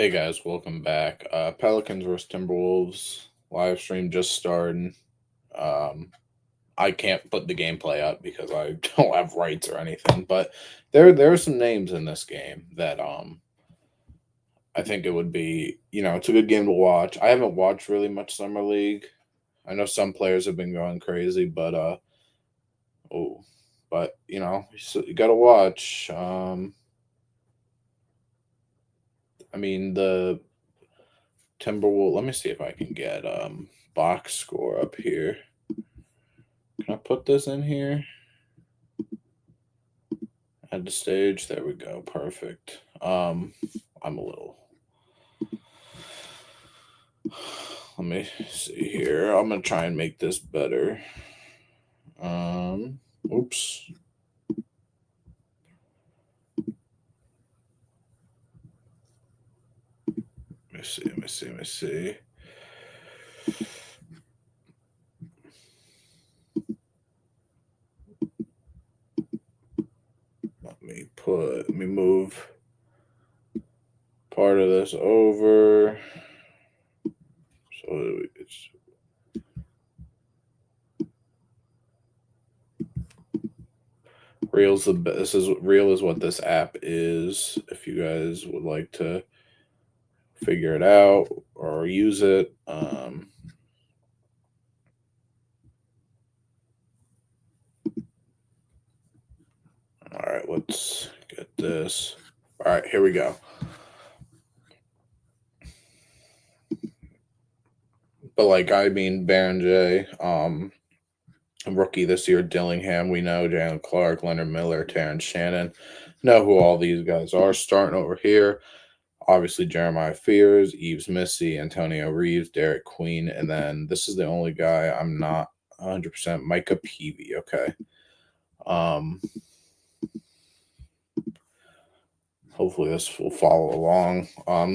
Hey guys, welcome back. Pelicans versus Timberwolves live stream just started. Um, I can't put the gameplay up because I don't have rights or anything, but there are some names in this game that I think it would be, it's a good game to watch. I haven't watched really much summer league. I know some players have been going crazy, but oh, but you got to watch. I mean the Timberwolves. Let me see if I can get box score up here. Can I put this in here? Add the stage. There we go. Perfect. I'm a little. Let me see here. I'm gonna try and make this better. Oops. Let me see. Let me see. Let me see. Let me move part of this over. So it's Reel's the best. Reel is what this app is. If you guys would like to figure it out or use it, all right, let's get this. All right, here we go. But Baron J, rookie this year, Dillingham, we know Jalen Clark, Leonard Miller, Terrence Shannon, know who all these guys are. Starting over here, obviously Jeremiah Fears, Eves Missy, Antonio Reeves, Derek Queen, and then this is the only guy I'm not 100% Micah Peavy. Okay. Hopefully this will follow along.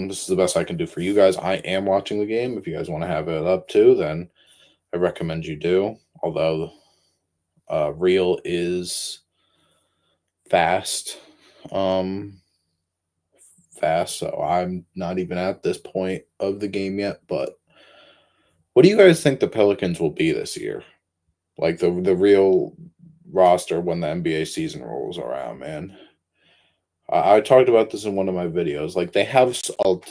This is the best I can do for you guys. I am watching the game. If you guys want to have it up too, then I recommend you do. Although Real is fast. Fast, so I'm not even at this point of the game yet. But what do you guys think the Pelicans will be this year? Like the real roster when the NBA season rolls around, man. I talked about this in one of my videos. Like they have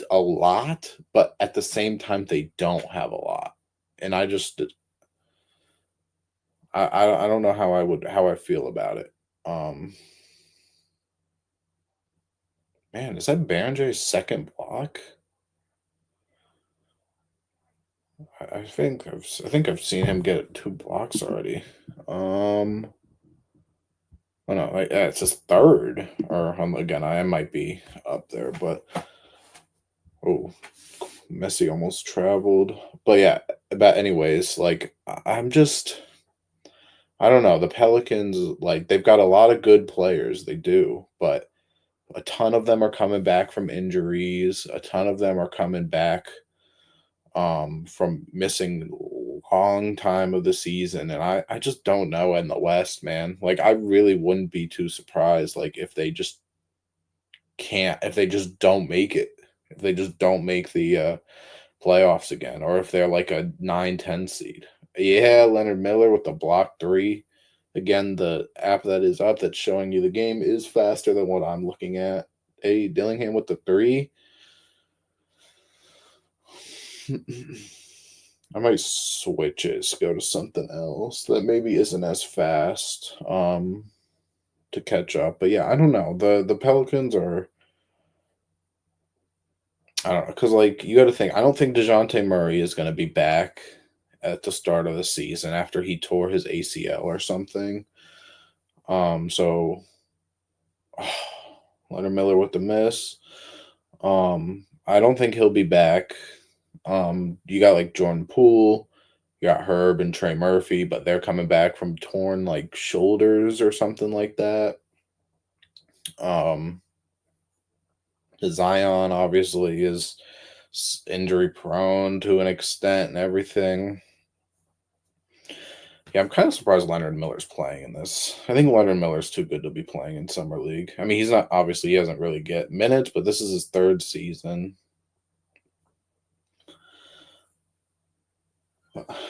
a lot, but at the same time they don't have a lot, and I don't know how I feel about it. Um, Man, is that Baron J's second block? I think I've seen him get 2 blocks already. Oh no, it's his third. Or again, I might be up there, but oh, Messi almost traveled. But yeah, but anyways, I don't know. The Pelicans, they've got a lot of good players. They do, but a ton of them are coming back from injuries. A ton of them are coming back from missing long time of the season, and I just don't know in the West, man. Like I really wouldn't be too surprised if they just can't, if they just don't make it, if they just don't make the playoffs again, or if they're like a 9-10 seed. Yeah, Leonard Miller with the block three. Again, the app that is up that's showing you the game is faster than what I'm looking at. Hey, Dillingham with the three. I might switch it, go to something else that maybe isn't as fast to catch up. But yeah, I don't know. The Pelicans are, I don't know, because you got to think. I don't think Dejounte Murray is going to be back at the start of the season after he tore his ACL or something. So Leonard Miller with the miss. I don't think he'll be back. You got Jordan Poole, you got Herb and Trey Murphy, but they're coming back from torn shoulders or something like that. Um, Zion obviously is injury prone to an extent and everything. Yeah, I'm kind of surprised Leonard Miller's playing in this. I think Leonard Miller's too good to be playing in summer league. I mean, he's not, obviously he doesn't really get minutes, but this is his third season.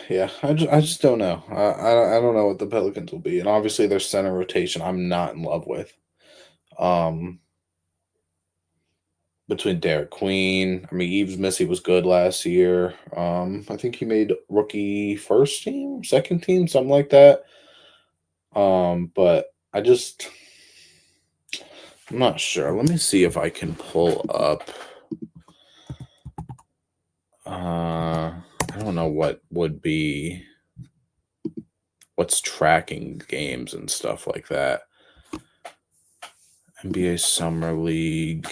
Yeah, I just don't know. I don't know what the Pelicans will be, and obviously their center rotation I'm not in love with. Um, between Derek Queen, I mean Eves Missy was good last year. I think he made rookie first team, second team, something like that. But I'm not sure. Let me see if I can pull up. I don't know what would be what's tracking games and stuff like that. NBA Summer League.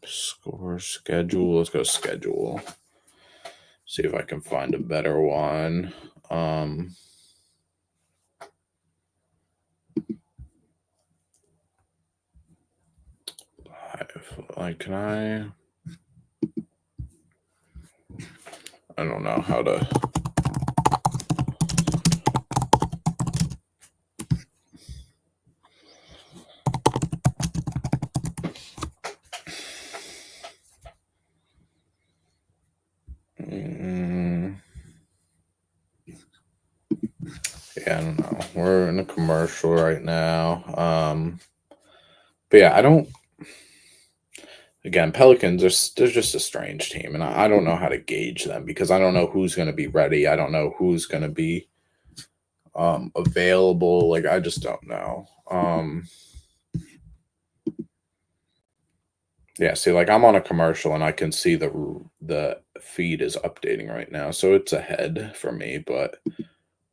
Score schedule. Let's go schedule. See if I can find a better one. Like, can I don't know how to. Yeah, I don't know. We're in a commercial right now. But yeah, I don't. Again, Pelicans they're just a strange team, and I don't know how to gauge them because I don't know who's going to be ready. I don't know who's going to be available. Like I just don't know. Yeah, see, like I'm on a commercial and I can see the feed is updating right now, so it's ahead for me, but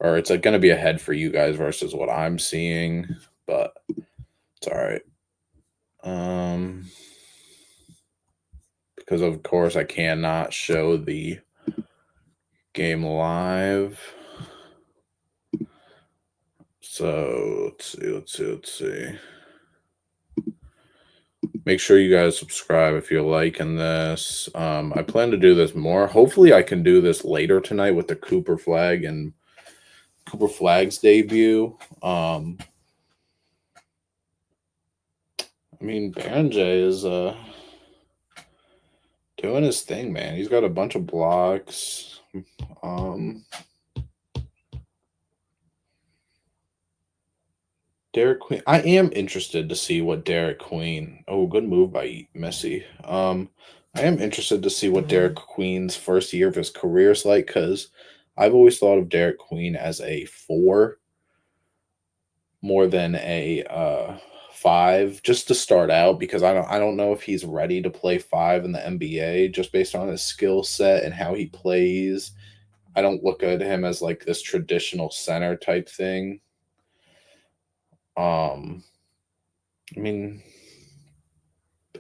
or it's like going to be ahead for you guys versus what I'm seeing, but it's all right. Because of course I cannot show the game live. So let's see. Make sure you guys subscribe if you're liking this. I plan to do this more. Hopefully, I can do this later tonight with the Cooper Flag and Cooper Flag's debut. I mean, Baron J is doing his thing, man. He's got a bunch of blocks. Derek Queen. I am interested to see what Derek Queen. Oh, good move by Messi. I am interested to see what Derek Queen's first year of his career is like because I've always thought of Derek Queen as a four more than a five, just to start out because I don't know if he's ready to play five in the NBA just based on his skill set and how he plays. I don't look at him as like this traditional center type thing. Um, I mean,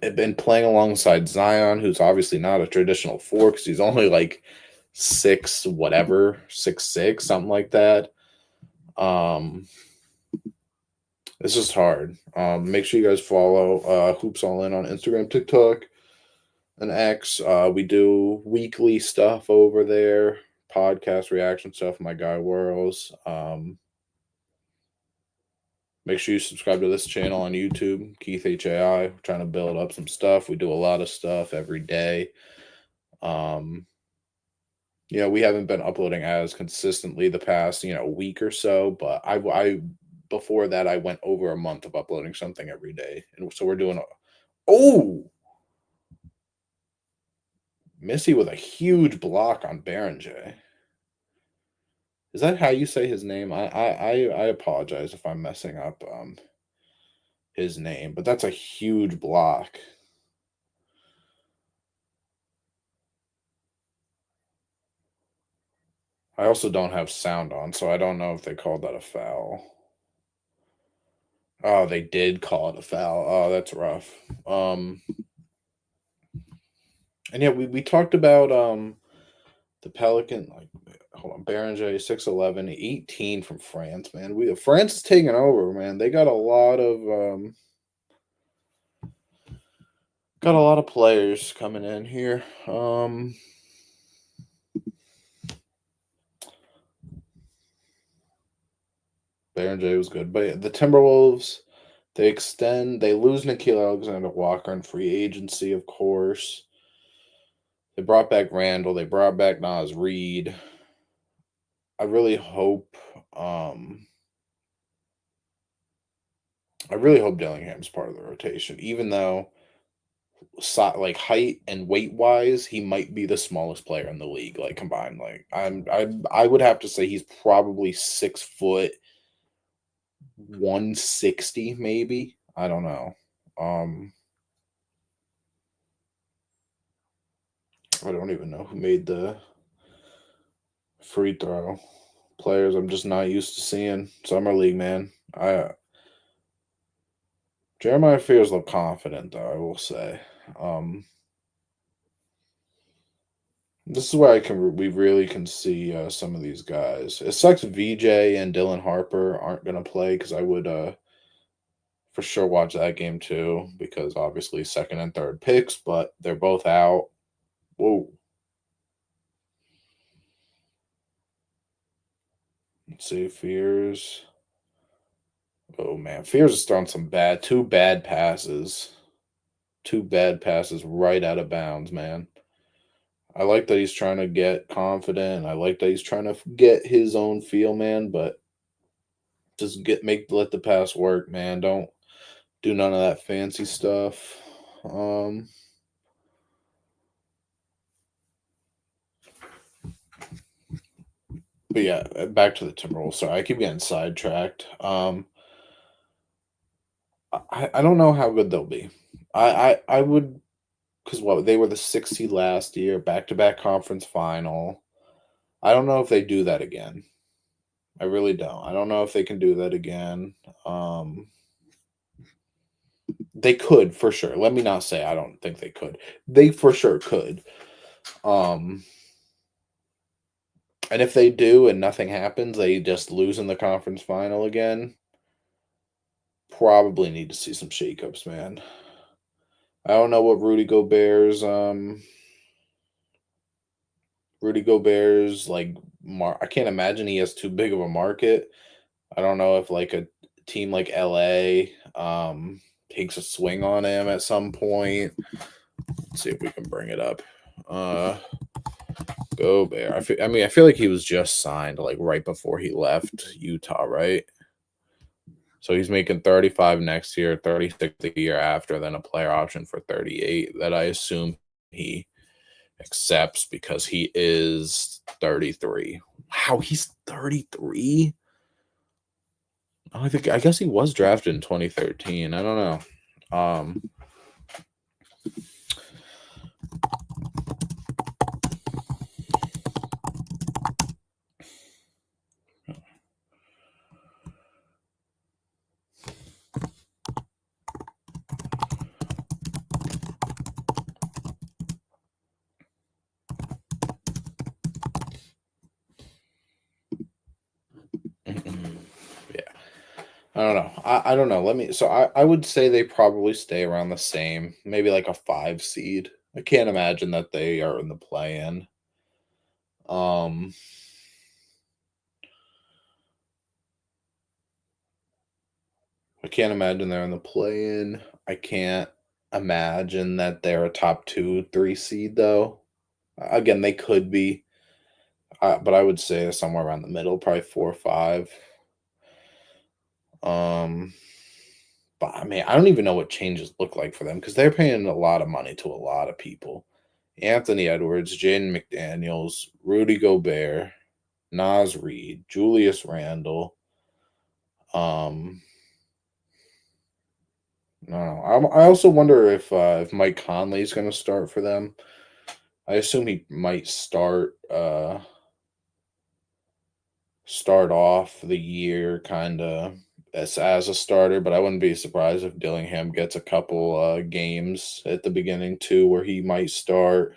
I've been playing alongside Zion, who's obviously not a traditional four because he's only like six, whatever, 6'6", something like that. Um, it's just hard. Make sure you guys follow Hoops All In on Instagram, TikTok, and X. We do weekly stuff over there, podcast reaction stuff. My guy Whirls. Make sure you subscribe to this channel on YouTube, Keith HAI. We're trying to build up some stuff. We do a lot of stuff every day. We haven't been uploading as consistently the past, week or so, but I before that I went over a month of uploading something every day. And so we're doing oh, Missy with a huge block on Baron J. Is that how you say his name? I apologize if I'm messing up his name, but that's a huge block. I also don't have sound on, so I don't know if they called that a foul. Oh, they did call it a foul. Oh, that's rough. And yeah, we talked about the Pelican, like hold on, Baron J 6'11", 18 from France, man. France is taking over, man. They got a lot of players coming in here. Baron J was good. But yeah, the Timberwolves, they lose Nikhil Alexander Walker in free agency, of course. They brought back Randall. They brought back Nas Reed. I really hope. I really hope Dillingham's part of the rotation, even though like height and weight wise, he might be the smallest player in the league, like combined. Like I would have to say he's probably 6 foot 160, maybe. I don't know. Um, I don't even know who made the free throw players. I'm just not used to seeing summer league, man. Jeremiah Fears look confident though. I will say. This is where we really can see some of these guys. It sucks VJ and Dylan Harper aren't gonna play because I would for sure watch that game too because obviously second and third picks, but they're both out. Whoa. Let's see, Fears. Oh man, Fears is throwing some two bad passes. Two bad passes right out of bounds, man. I like that he's trying to get confident. I like that he's trying to get his own feel, man, but just let the pass work, man. Don't do none of that fancy stuff. But yeah, back to the Timberwolves. Sorry, I keep getting sidetracked. I don't know how good they'll be. I would because what they were the 6th seed last year, back to back conference final. I don't know if they do that again. I really don't. I don't know if they can do that again. They could for sure. Let me not say I don't think they could. They for sure could. And if they do and nothing happens, they just lose in the conference final again. Probably need to see some shakeups, man. I don't know what Rudy Gobert's like. I can't imagine he has too big of a market. I don't know if like a team like LA takes a swing on him at some point. Let's see if we can bring it up. Gobert. I feel like he was just signed like right before he left Utah, right? So he's making 35 next year, 36 the year after, then a player option for 38 that I assume he accepts because he is 33. Wow, he's 33? I guess he was drafted in 2013. I don't know. Yeah. I don't know. I don't know. I would say they probably stay around the same, maybe like a 5 seed. I can't imagine that they are in the play-in. I can't imagine they're in the play-in. I can't imagine that they're a top 2, 3 seed though. Again, they could be, but I would say somewhere around the middle, probably 4 or 5. But I mean, I don't even know what changes look like for them because they're paying a lot of money to a lot of people. Anthony Edwards, Jaden McDaniels, Rudy Gobert, Nas Reed, Julius Randle. No, I also wonder if Mike Conley is going to start for them. I assume he might start off the year kind of as a starter, but I wouldn't be surprised if Dillingham gets a couple games at the beginning too, where he might start,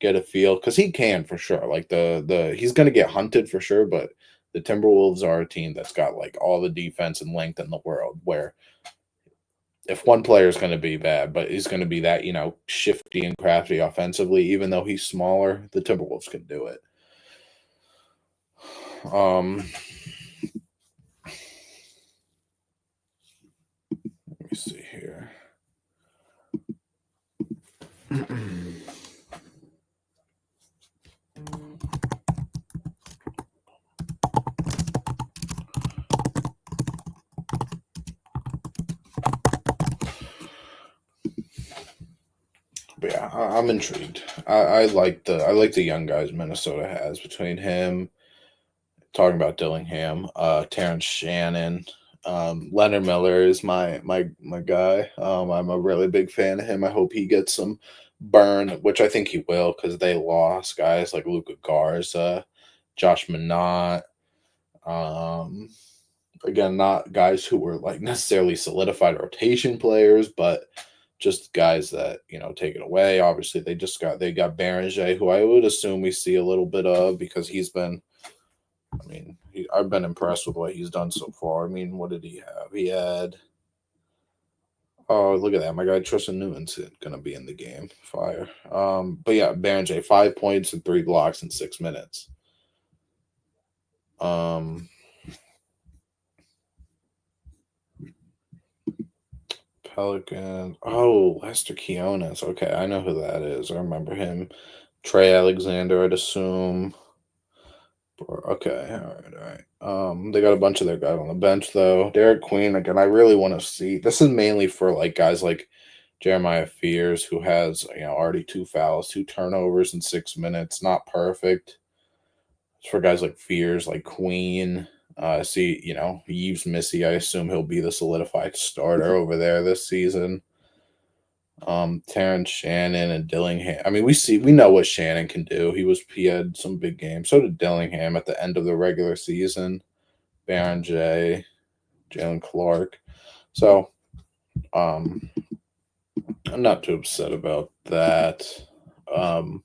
get a feel because he can for sure. Like he's going to get hunted for sure, but the Timberwolves are a team that's got like all the defense and length in the world. Where if one player is going to be bad, but he's going to be that shifty and crafty offensively, even though he's smaller, the Timberwolves can do it. Let me see here. Yeah, I'm intrigued. I like the young guys Minnesota has between him, talking about Dillingham, Terrence Shannon, Leonard Miller is my guy. I'm a really big fan of him. I hope he gets some burn, which I think he will because they lost guys like Luca Garza, Josh Minot. Um, Again, not guys who were like necessarily solidified rotation players, but just guys that take it away. Obviously, they got Berenger, who I would assume we see a little bit of because he's been. I mean, I've been impressed with what he's done so far. I mean, what did he have? He had. Oh, look at that! My guy Tristan Newton's gonna be in the game. Fire. But yeah, Berenger 5 points and 3 blocks in 6 minutes. Um, Pelicans. Oh, Lester Quiones. Okay, I know who that is. I remember him. Trey Alexander, I'd assume. Okay, all right. They got a bunch of their guys on the bench though. Derek Queen again. I really want to see. This is mainly for like guys like Jeremiah Fears, who has already 2 fouls, 2 turnovers in 6 minutes. Not perfect. It's for guys like Fears, like Queen. See, Yves Missy. I assume he'll be the solidified starter over there this season. Terrence Shannon and Dillingham. I mean, we know what Shannon can do. He had some big games. So did Dillingham at the end of the regular season. Baron J, Jalen Clark. So um I'm not too upset about that. Um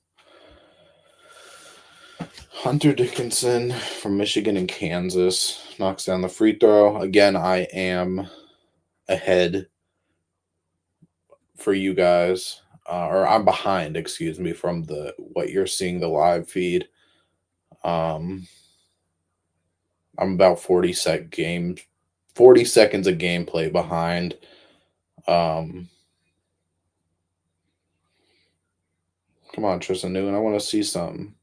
Hunter Dickinson from Michigan and Kansas knocks down the free throw. Again, I am ahead for you guys. Or I'm behind, excuse me, from the what you're seeing the live feed. Um I'm about 40 seconds of gameplay behind. Um, Come on, Tristan Newton. I want to see something.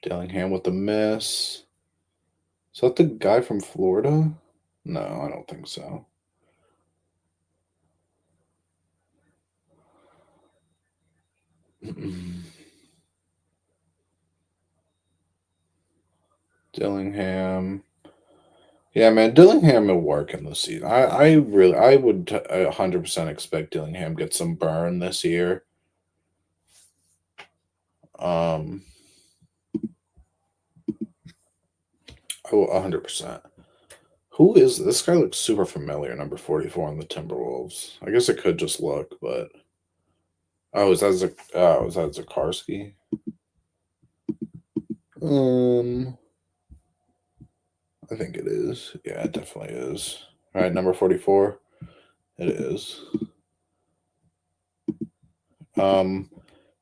Dillingham with the miss. Is that the guy from Florida? No, I don't think so. Dillingham. Yeah, man, Dillingham will work in the season. I would 100% expect Dillingham get some burn this year. Um, I will 100%. Who is this guy? Looks super familiar. Number 44 on the Timberwolves. I guess it could just look, but is that Zakarski? Um, I think it is. Yeah, it definitely is. All right, number 44. It is.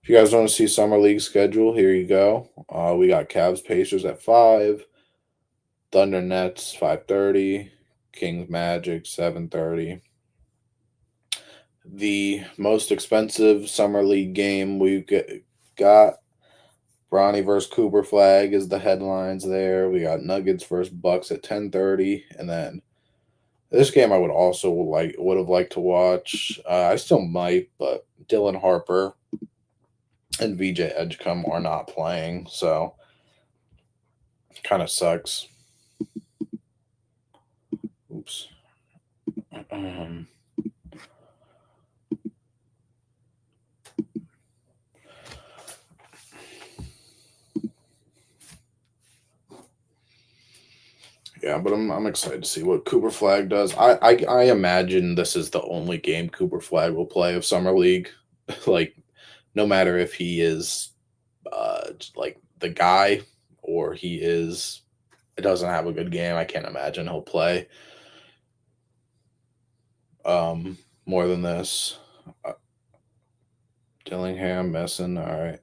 If you guys want to see summer league schedule, here you go. We got Cavs Pacers at 5, Thunder Nets 5:30, Kings Magic 7:30. The most expensive summer league game got Bronny versus Cooper Flag is the headlines there. We got Nuggets versus Bucks at 10:30, and then this game I would have liked to watch. I still might, but Dylan Harper and VJ Edgecombe are not playing, so kind of sucks. Oops. Um, yeah, but I'm excited to see what Cooper Flag does. I imagine this is the only game Cooper Flag will play of summer league. Like, no matter if he is like the guy or he is it doesn't have a good game, I can't imagine he'll play more than this. Uh, Dillingham missing, all right.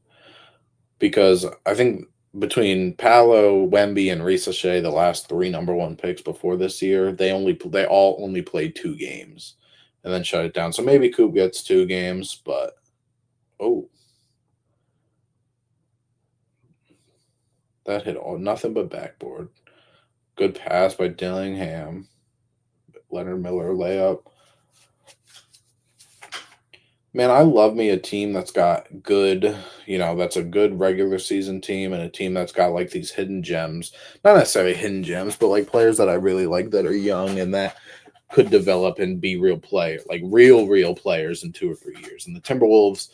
Because I think between Paolo, Wemby, and Ricochet, the last three number one picks before this year, they all only played 2 games and then shut it down. So maybe Coop gets 2 games, but oh, that hit all nothing but backboard. Good pass by Dillingham. Leonard Miller layup. Man, I love me a team that's got good, that's a good regular season team and a team that's got like these hidden gems. Not necessarily hidden gems, but like players that I really like that are young and that could develop and be real player, like real players in 2 or 3 years. And the Timberwolves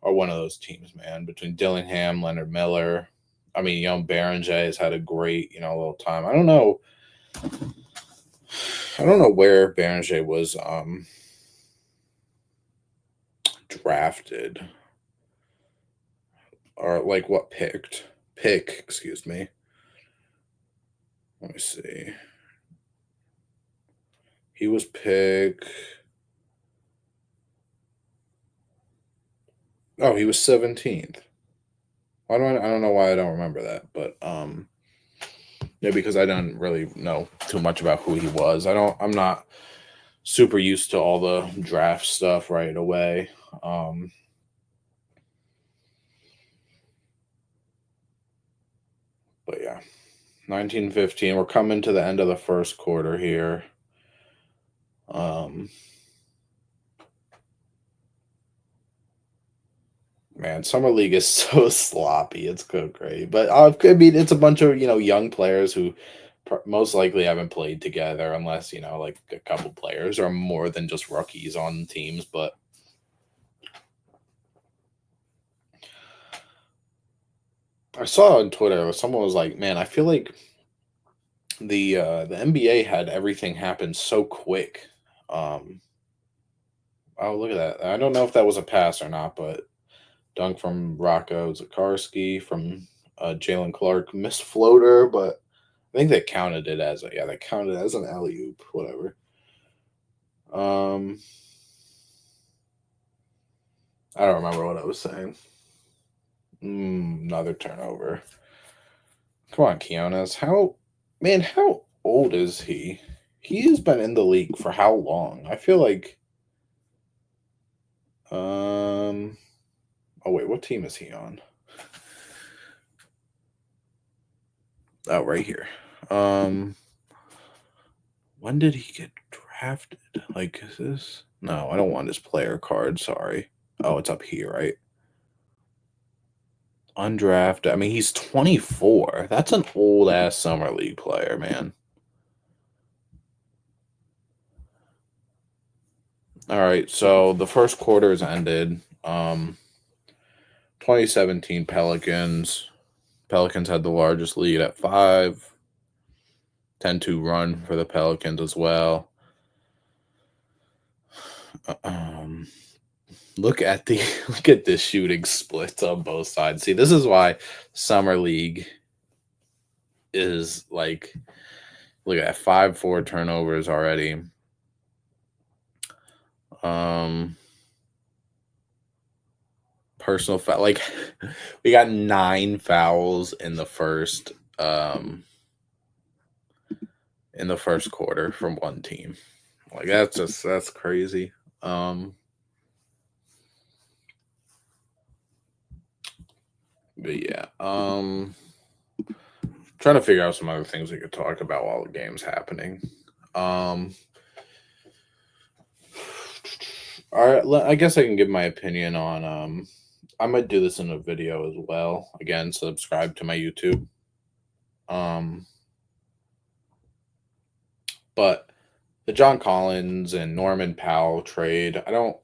are one of those teams, man. Between Dillingham, Leonard Miller, I mean, Berenger has had a great, little time. I don't know where Berenger was drafted or like what excuse me. Let me see. He was pick. Oh, he was 17th. I don't know why I don't remember that, but yeah, because I don't really know too much about who he was. I'm not super used to all the draft stuff right away. Um but yeah. 1915. We're coming to the end of the first quarter here. Um Man, summer league is so sloppy. It's so great, but I mean, it's a bunch of young players who most likely haven't played together, unless like a couple players or more than just rookies on teams. But I saw on Twitter someone was like, "Man, I feel like the NBA had everything happen so quick." Um, oh, look at that! I don't know if that was a pass or not, but dunk from Rocco Zakarski from Jalen Clark, missed floater, but I think they counted it as they counted it as an alley oop, whatever. Um, I don't remember what I was saying. Another turnover. Come on, Keonis. How old is he? He has been in the league for how long? I feel like, um, oh wait, what team is he on? Oh, right here. Um, when did he get drafted? Like, is this? No, I don't want his player card. Sorry. Oh, it's up here, right? Undrafted. I mean, he's 24. That's an old ass summer league player, man. All right, so the first quarter is ended. 2017 Pelicans. Pelicans had the largest lead at 5. 10-2 run for the Pelicans as well. Um, look at the look at this shooting splits on both sides. See, this is why summer league is like, look at that, 5-4 turnovers already. Um, personal foul, like we got 9 fouls in the first quarter from one team. Like that's crazy. But yeah, trying to figure out some other things we could talk about while the game's happening. Um, all right, I guess I can give my opinion on. I might do this in a video as well. Again, subscribe to my YouTube. Um, but the John Collins and Norman Powell trade, I don't.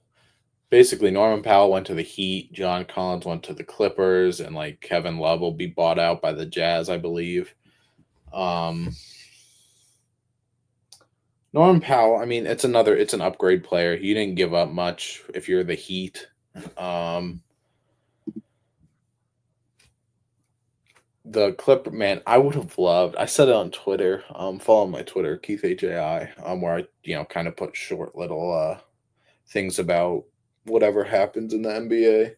Basically, Norman Powell went to the Heat, John Collins went to the Clippers, and like Kevin Love will be bought out by the Jazz, I believe. Um, Norman Powell, I mean, it's an upgrade player. He didn't give up much if you're the Heat. Um, the Clipper, man, I would have loved. I said it on Twitter. Follow my Twitter, Keith HAI, where I kind of put short little things about whatever happens in the NBA.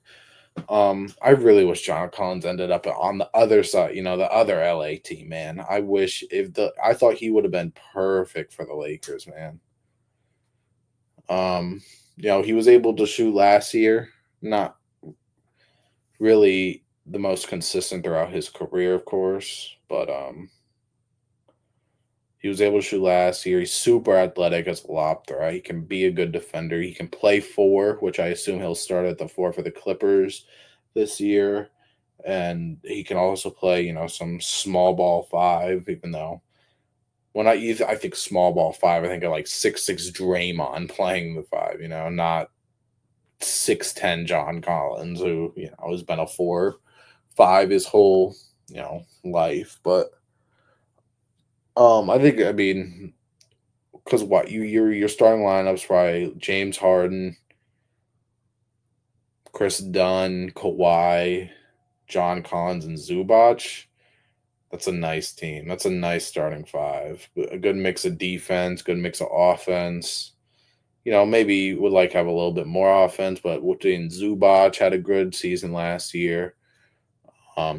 I really wish John Collins ended up on the other side, the other LA team, man. I thought he would have been perfect for the Lakers, man. He was able to shoot last year, not really the most consistent throughout his career, of course, but He was able to shoot last year. He's super athletic as a lob threat. He can be a good defender. He can play four, which I assume he'll start at the four for the Clippers this year. And he can also play, some small ball five, even though when I think small ball five, I think of like 6'6" Draymond playing the five, not 6'10" John Collins, who, has been a 4-5 his whole, life. But I mean, because what your starting lineups probably James Harden, Chris Dunn, Kawhi, John Collins, and Zubac. That's a nice team. That's a nice starting five. A good mix of defense, good mix of offense. Maybe would like have a little bit more offense, but between Zubac had a good season last year.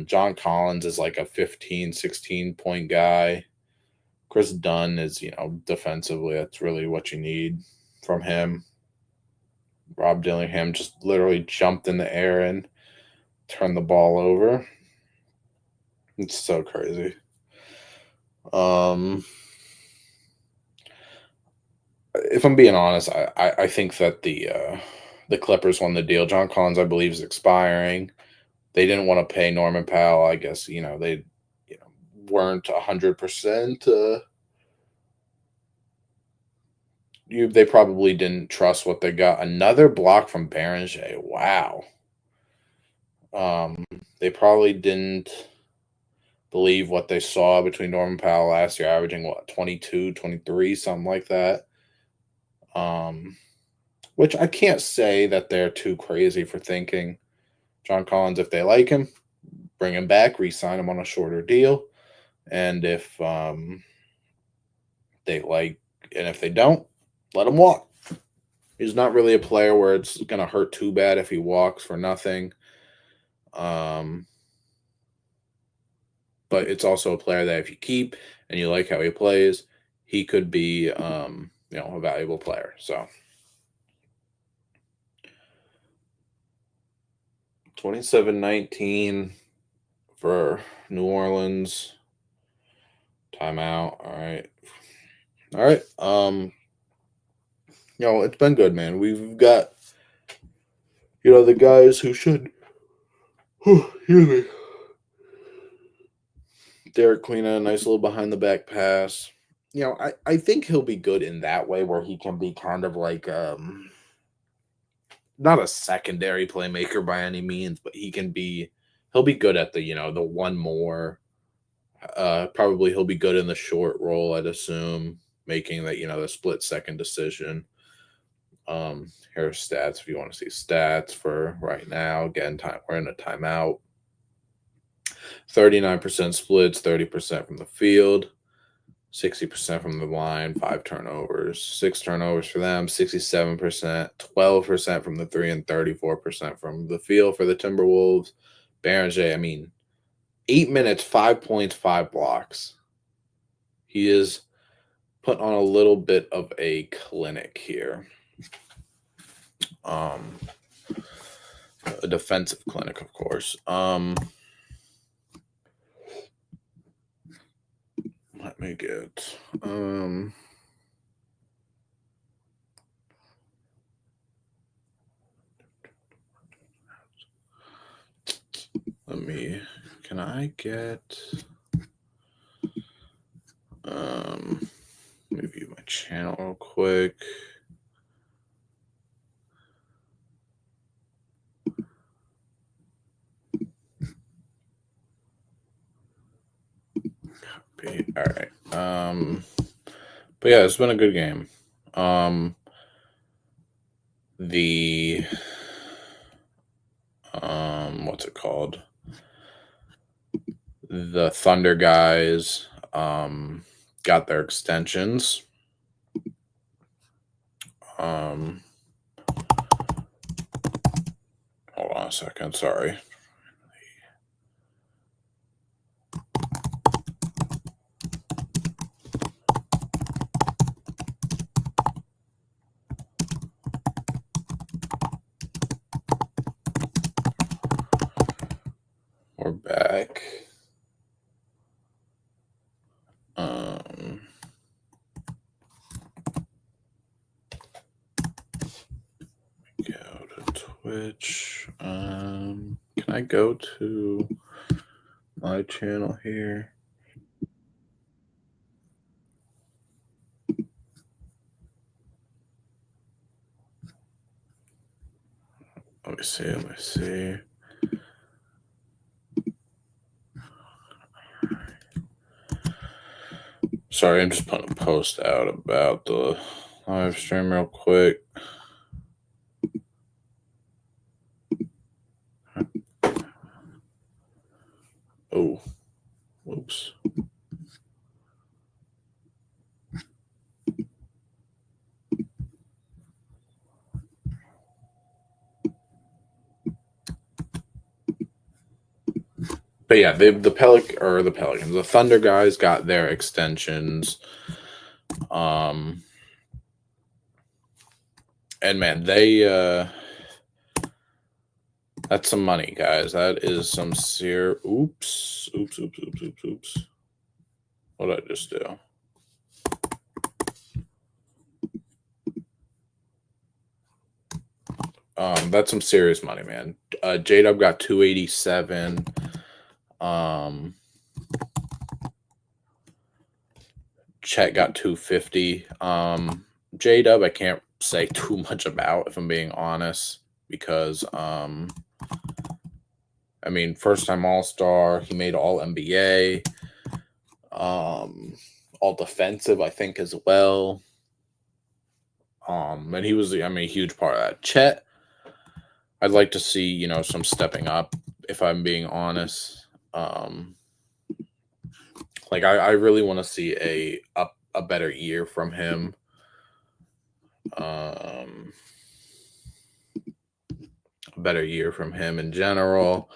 John Collins is like a 15, 16 point guy. Chris Dunn is, defensively, that's really what you need from him. Rob Dillingham just literally jumped in the air and turned the ball over. It's so crazy. If I'm being honest, I think that the Clippers won the deal. John Collins, I believe, is expiring. They didn't want to pay Norman Powell. I guess they weren't 100%. They probably didn't trust what they got. Another block from Berenger. Wow. They probably didn't believe what they saw between Norman Powell last year, averaging 22, 23, something like that. Which I can't say that they're too crazy for thinking. John Collins, if they like him, bring him back, re-sign him on a shorter deal. And if if they don't, let him walk. He's not really a player where it's going to hurt too bad if he walks for nothing. But it's also a player that if you keep and you like how he plays, he could be, a valuable player. So 27-19 for New Orleans. Timeout. All right. All right. It's been good, man. We've got, the guys who should. Excuse me. Derek Queen, a nice little behind the back pass. I think he'll be good in that way where he can be kind of like not a secondary playmaker by any means, but he'll be good at the one more. Probably he'll be good in the short role, I'd assume, making that the split second decision. Here's stats if you want to see stats for right now. Again, we're in a timeout. 39% splits, 30% from the field, 60% from the line, 5 turnovers, 6 turnovers for them, 67%, 12% from the 3, and 34% from the field for the Timberwolves. Berenger, 8 minutes, 5 points, 5 blocks. He is put on a little bit of a clinic here. A defensive clinic, of course. Let me get can I get let me view my channel real quick. Copy. All right. But yeah, it's been a good game. What's it called? The Thunder guys got their extensions. Hold on a second, sorry. We're back. Which can I go to my channel here? Let me see. Let me see. Sorry, I'm just putting a post out about the live stream real quick. Oh, whoops. But yeah, the Pelicans, the Thunder guys got their extensions. And man, that's some money, guys. That is some oops. What did I just do? That's some serious money, man. J-Dub got 287. Chet got 250. J-Dub, I can't say too much about, if I'm being honest, because I mean, first time All-Star, he made All NBA, All Defensive, I think, as well. And he was, I mean, a huge part of that. Chet, I'd like to see, some stepping up, if I'm being honest. Like I really want to see a better year from him. A better year from him in general.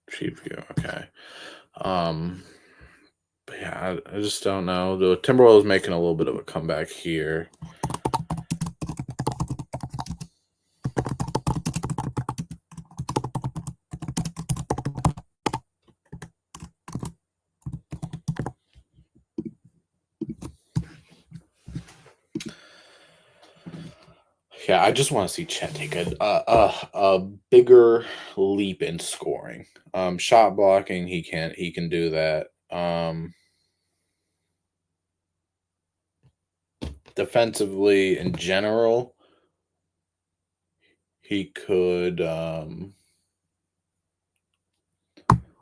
Cheap view, okay. But yeah, I just don't know. The Timberwolves making a little bit of a comeback here. Yeah, I just want to see Chet take a bigger leap in scoring. Shot blocking, he can do that. Defensively, in general, he could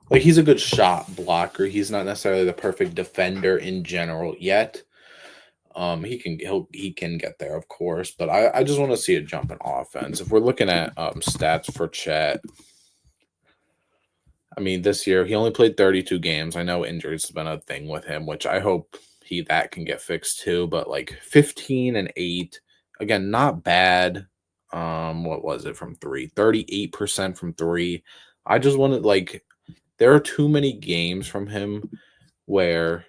like he's a good shot blocker. He's not necessarily the perfect defender in general yet. He can get there, of course, but I just want to see a jump in offense. If we're looking at stats for Chet, I mean, this year he only played 32 games. I know injuries has been a thing with him, which I hope that can get fixed too. But like 15 and 8, again, not bad. What was it from three? 38% from three. I just wanted like there are too many games from him where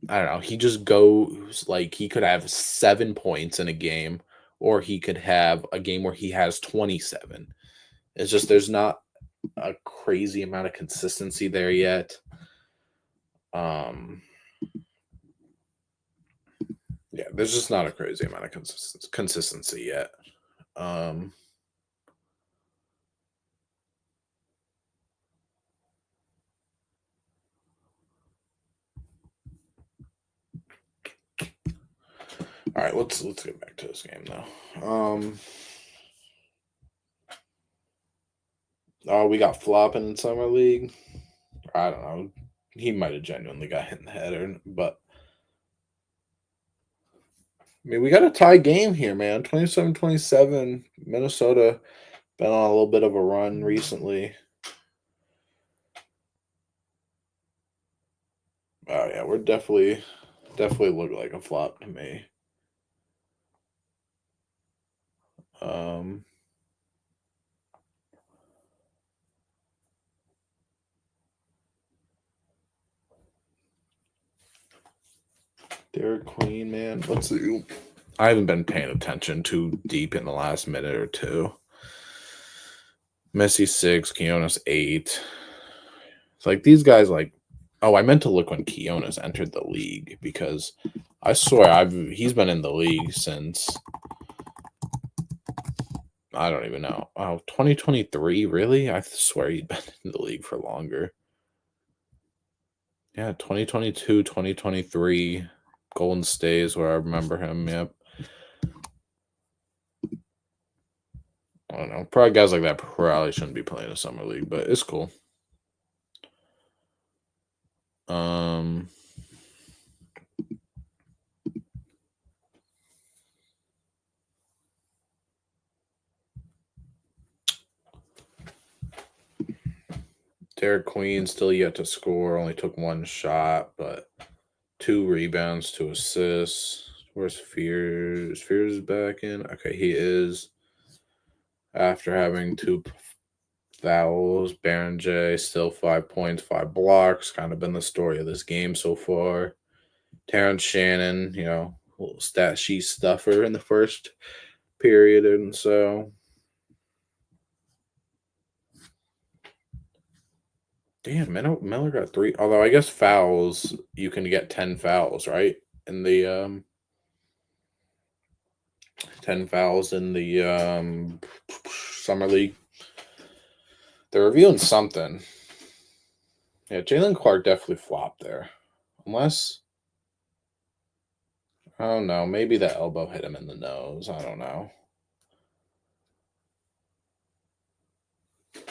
I don't know, he just goes like he could have 7 points in a game, or he could have a game where he has 27. It's just there's not a crazy amount of consistency there yet. Yeah, there's just not a crazy amount of consistency yet. All right, let's get back to this game though. Oh, we got flopping in summer league. I don't know. He might have genuinely got hit in the head, but I mean, we got a tie game here, man. 27-27. Minnesota been on a little bit of a run recently. Oh yeah, we're definitely look like a flop to me. Derek Queen, man. Let's see. I haven't been paying attention too deep in the last minute or two. Messi 6, Quinones 8. It's like these guys like oh, I meant to look when Quinones entered the league because I swear he's been in the league since I don't even know. Oh, 2023, really? I swear he'd been in the league for longer. Yeah, 2022, 2023, Golden State is where I remember him. Yep. I don't know. Probably guys like that probably shouldn't be playing a summer league, but it's cool. Derek Queen still yet to score. Only took one shot, but 2 rebounds, 2 assists. Where's Fears? Fears is back in. Okay, he is. After having 2 fouls, Baron J still 5 points, 5 blocks. Kind of been the story of this game so far. Terrence Shannon, little stat sheet stuffer in the first period, and so damn, Miller got 3. Although I guess fouls, you can get 10 fouls, right? In the 10 fouls in the summer league. They're reviewing something. Yeah, Jalen Clark definitely flopped there. Unless, oh no, maybe the elbow hit him in the nose. I don't know. It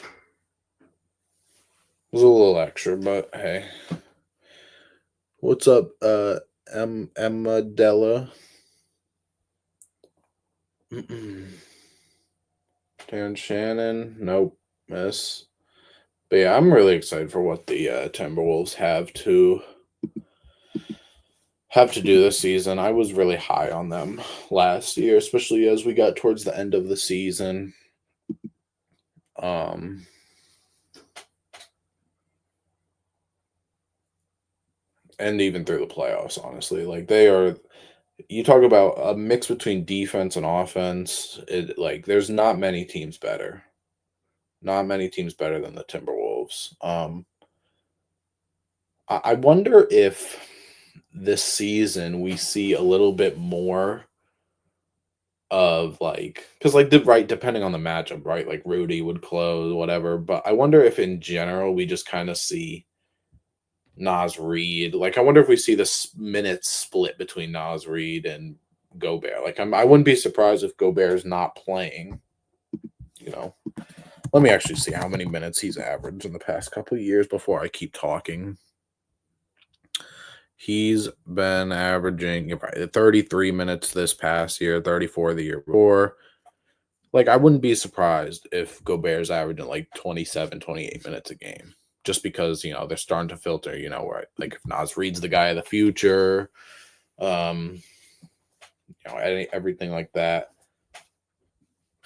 was a little extra, but hey. What's up, Emma Della? Darren Shannon, nope, miss. But yeah, I'm really excited for what the Timberwolves have to do this season. I was really high on them last year, especially as we got towards the end of the season. And even through the playoffs, honestly. Like they are you talk about a mix between defense and offense, there's not many teams better. Not many teams better than the Timberwolves. I wonder if this season we see a little bit more of because right, depending on the matchup, right? Like Rudy would close, whatever. But I wonder if in general we just kind of see Nas Reed. Like I wonder if we see this minutes split between Nas Reed and Gobert. Like I wouldn't be surprised if Gobert's not playing. Let me actually see how many minutes he's averaged in the past couple of years before I keep talking. He's been averaging 33 minutes this past year, 34 the year before. Like, I wouldn't be surprised if Gobert's averaging like 27, 28 minutes a game. Just because, they're starting to filter, right? Like if Nas Reed's the guy of the future, everything like that.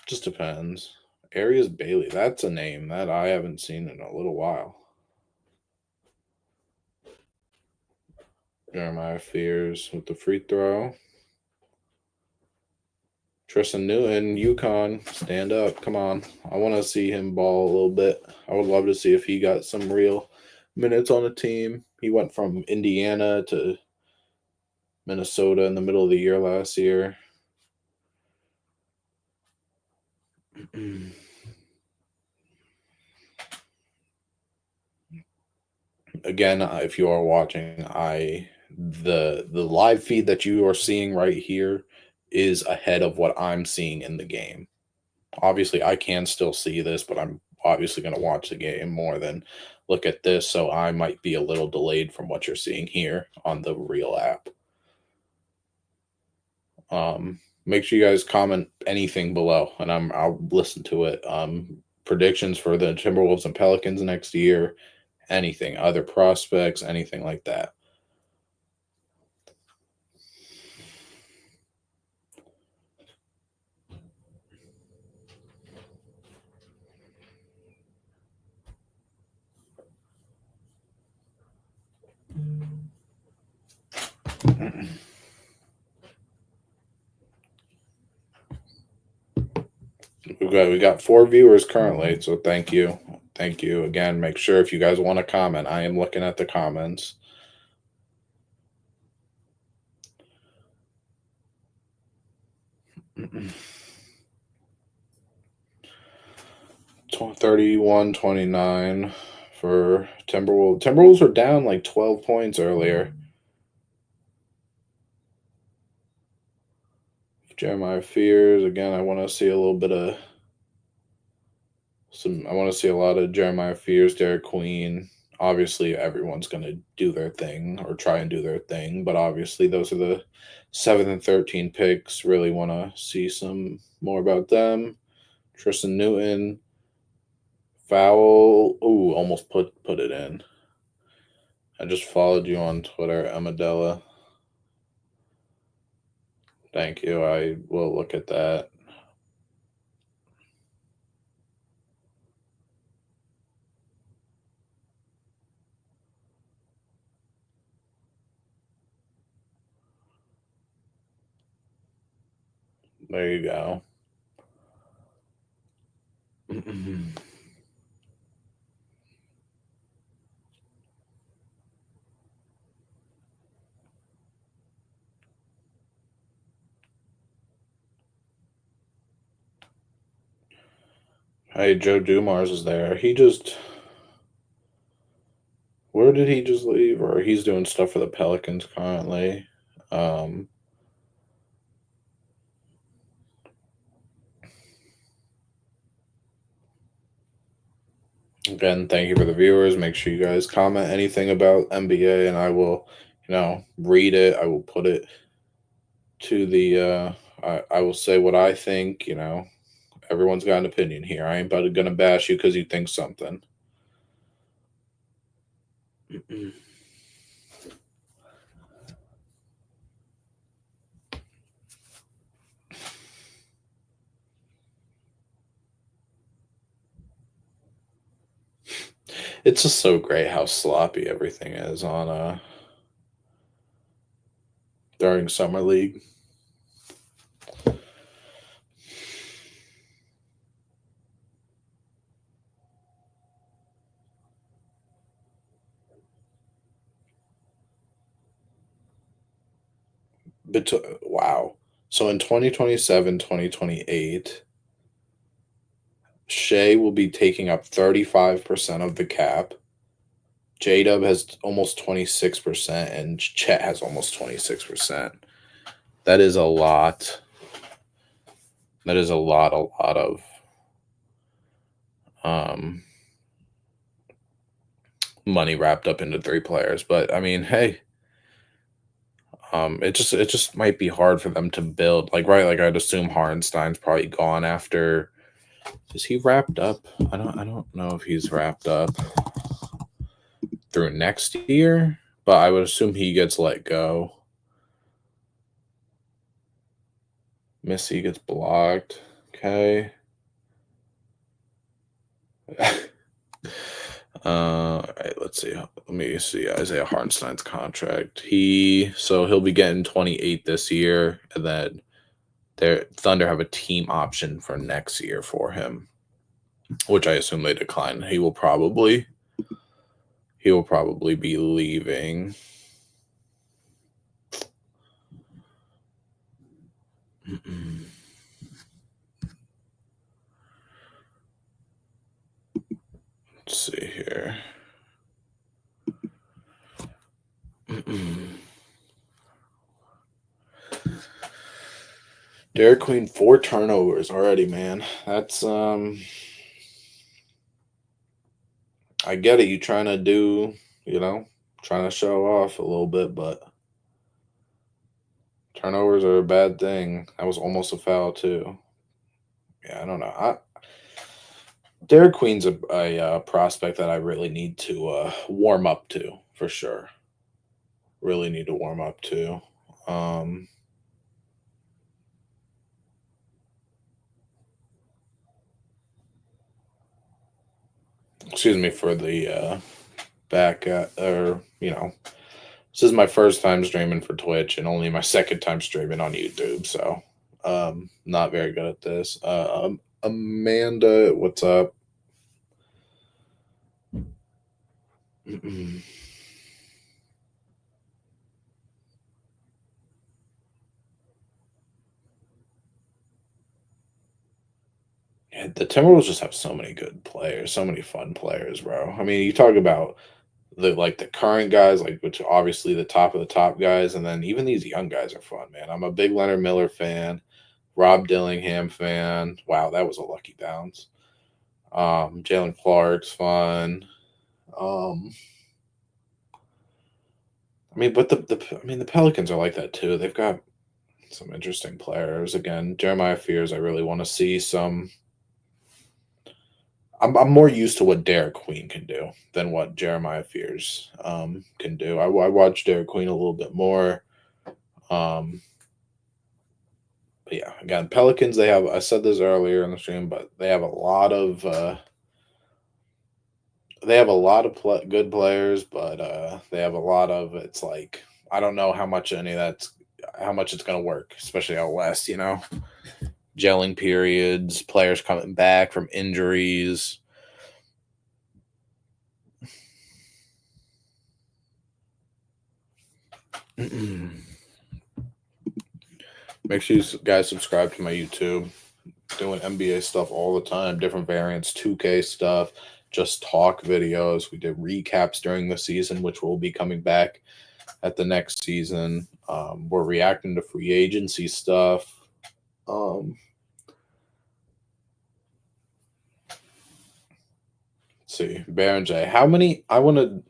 Just depends. Arias Bailey, that's a name that I haven't seen in a little while. Jeremiah Fears with the free throw. Tristan Newton, UConn, stand up. Come on. I want to see him ball a little bit. I would love to see if he got some real minutes on a team. He went from Indiana to Minnesota in the middle of the year last year. Again, if you are watching, the live feed that you are seeing right here is ahead of what I'm seeing in the game. Obviously, I can still see this, but I'm obviously going to watch the game more than look at this, so I might be a little delayed from what you're seeing here on the real app. Make sure you guys comment anything below, and I'll listen to it. Predictions for the Timberwolves and Pelicans next year, anything, other prospects, anything like that. Okay, we got 4 viewers currently, so thank you. Thank you again. Make sure if you guys want to comment, I am looking at the comments. 31-29 for Timberwolves. Timberwolves were down like 12 points earlier. Jeremiah Fears, again, I want to see a little bit of I want to see a lot of Jeremiah Fears, Derek Queen. Obviously, everyone's going to do their thing or try and do their thing, but obviously, those are the 7th and 13 picks. Really want to see some more about them. Tristan Newton, foul. Ooh, almost put it in. I just followed you on Twitter, Amadella. Thank you. I will look at that. There you go. Hey, Joe Dumars is there. Where did he just leave? Or he's doing stuff for the Pelicans currently. Again, thank you for the viewers. Make sure you guys comment anything about NBA, and I will, read it. I will put it to the. I will say what I think. Everyone's got an opinion here. I ain't about gonna bash you because you think something. It's just so great how sloppy everything is on during summer league. Wow. So in 2027, 2028, Shea will be taking up 35% of the cap. J-Dub has almost 26%, and Chet has almost 26%. That is a lot. That is a lot of money wrapped up into 3 players. But I mean, hey, it just might be hard for them to build. Like, right, like I'd assume Hartenstein's probably gone after. Is he wrapped up? I don't know if he's wrapped up through next year, but I would assume he gets let go. Missy gets blocked. Okay. All right, let's see. Let me see Isaiah Hartenstein's contract. He'll be getting 28 this year, and then their Thunder have a team option for next year for him, which I assume they decline. He will probably be leaving. Let's see here. Derek Queen, 4 turnovers already, man. That's I get it. You trying to do, trying to show off a little bit, but turnovers are a bad thing. That was almost a foul too. Yeah, I don't know. Derek Queen's a prospect that I really need to warm up to for sure. Really need to warm up to. Excuse me for the back this is my first time streaming for Twitch and only my second time streaming on YouTube, so not very good at this. Amanda, what's up? Yeah, the Timberwolves just have so many good players, so many fun players, bro. I mean, you talk about the current guys, like which are obviously the top of the top guys, and then even these young guys are fun, man. I'm a big Leonard Miller fan, Rob Dillingham fan. Wow, that was a lucky bounce. Jalen Clark's fun. Um, I mean, but the Pelicans are like that too. They've got some interesting players. Again, Jeremiah Fears. I really want to see some. I'm more used to what Derek Queen can do than what Jeremiah Fears can do. I watched Derek Queen a little bit more. Um, but yeah, again, Pelicans. They have. I said this earlier in the stream, but they have a lot of. They have a lot of good players, but they have a lot of. It's like I don't know how much any of that's how much it's going to work, especially out west. Gelling periods, players coming back from injuries. Make sure you guys subscribe to my YouTube. Doing NBA stuff all the time, different variants, 2K stuff, just talk videos. We did recaps during the season, which will be coming back at the next season. We're reacting to free agency stuff. Let's see, Baron J. How many? I want to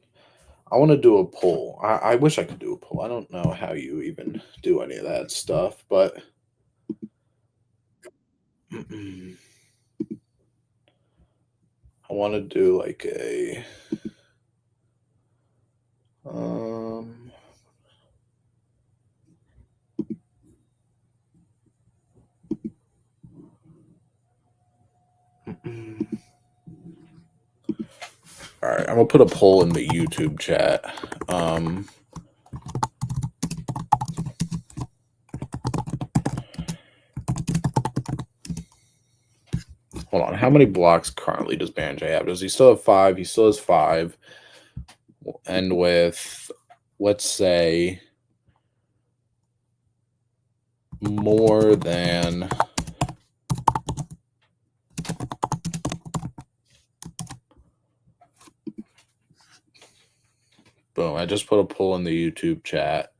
do a poll. I wish I could do a poll. I don't know how you even do any of that stuff, but I want to do like a um all right, I'm gonna put a poll in the YouTube chat. Hold on. How many blocks currently does Baron J have? Does he still have 5? He still has 5. We'll end with, let's say, more than. Boom. I just put a poll in the YouTube chat.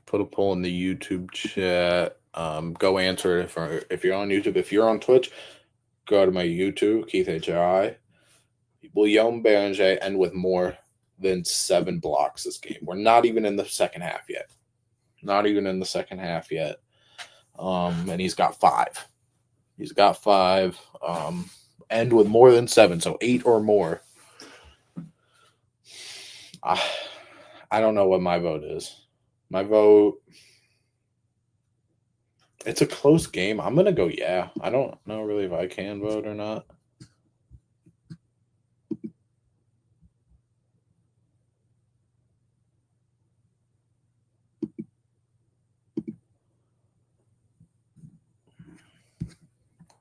Put a poll in the YouTube chat. Go answer it if you're on YouTube. If you're on Twitch, go to my YouTube, Keith HI. Will Yom Baron J end with more than 7 blocks this game? We're not even in the second half yet. Not even in the second half yet. And he's got 5. He's got 5. End with more than 7, so 8 or more. I don't know what my vote is. My vote. It's a close game. I'm gonna go yeah. I don't know really if I can vote or not.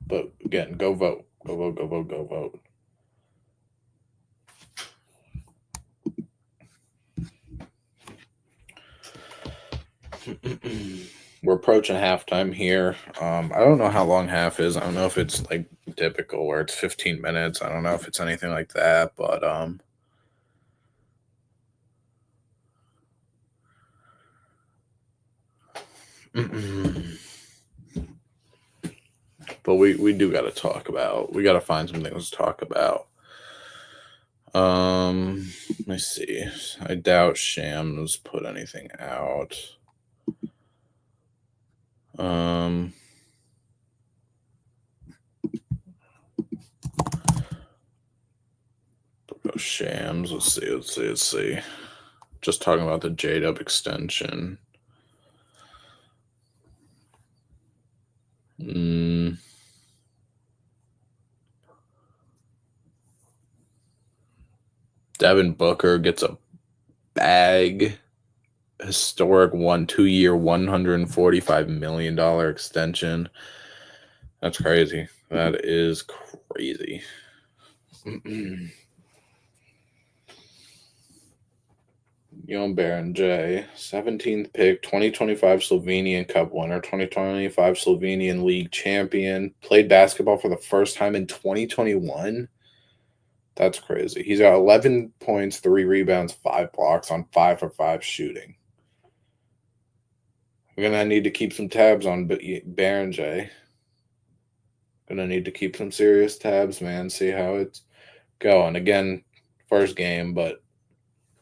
But again, go vote. Go vote, go vote, go vote. We're approaching halftime here. I don't know how long half is. I don't know if it's like typical where it's 15 minutes. I don't know if it's anything like that, but but we do got to talk about. We got to find some things to talk about. Let me see. I doubt Shams put anything out. Shams. Let's see. Just talking about the J-Dub extension. Devin Booker gets a bag historic 2-year, $145 million extension. That's crazy. That is crazy. Young Baron J, 17th pick, 2025 Slovenian Cup winner, 2025 Slovenian League champion, played basketball for the first time in 2021. That's crazy. He's got 11 points, 3 rebounds, 5 blocks on 5 for 5 shooting. We're going to need to keep some tabs on Baron J. Going to need to keep some serious tabs, man. See how it's going. Again, first game, but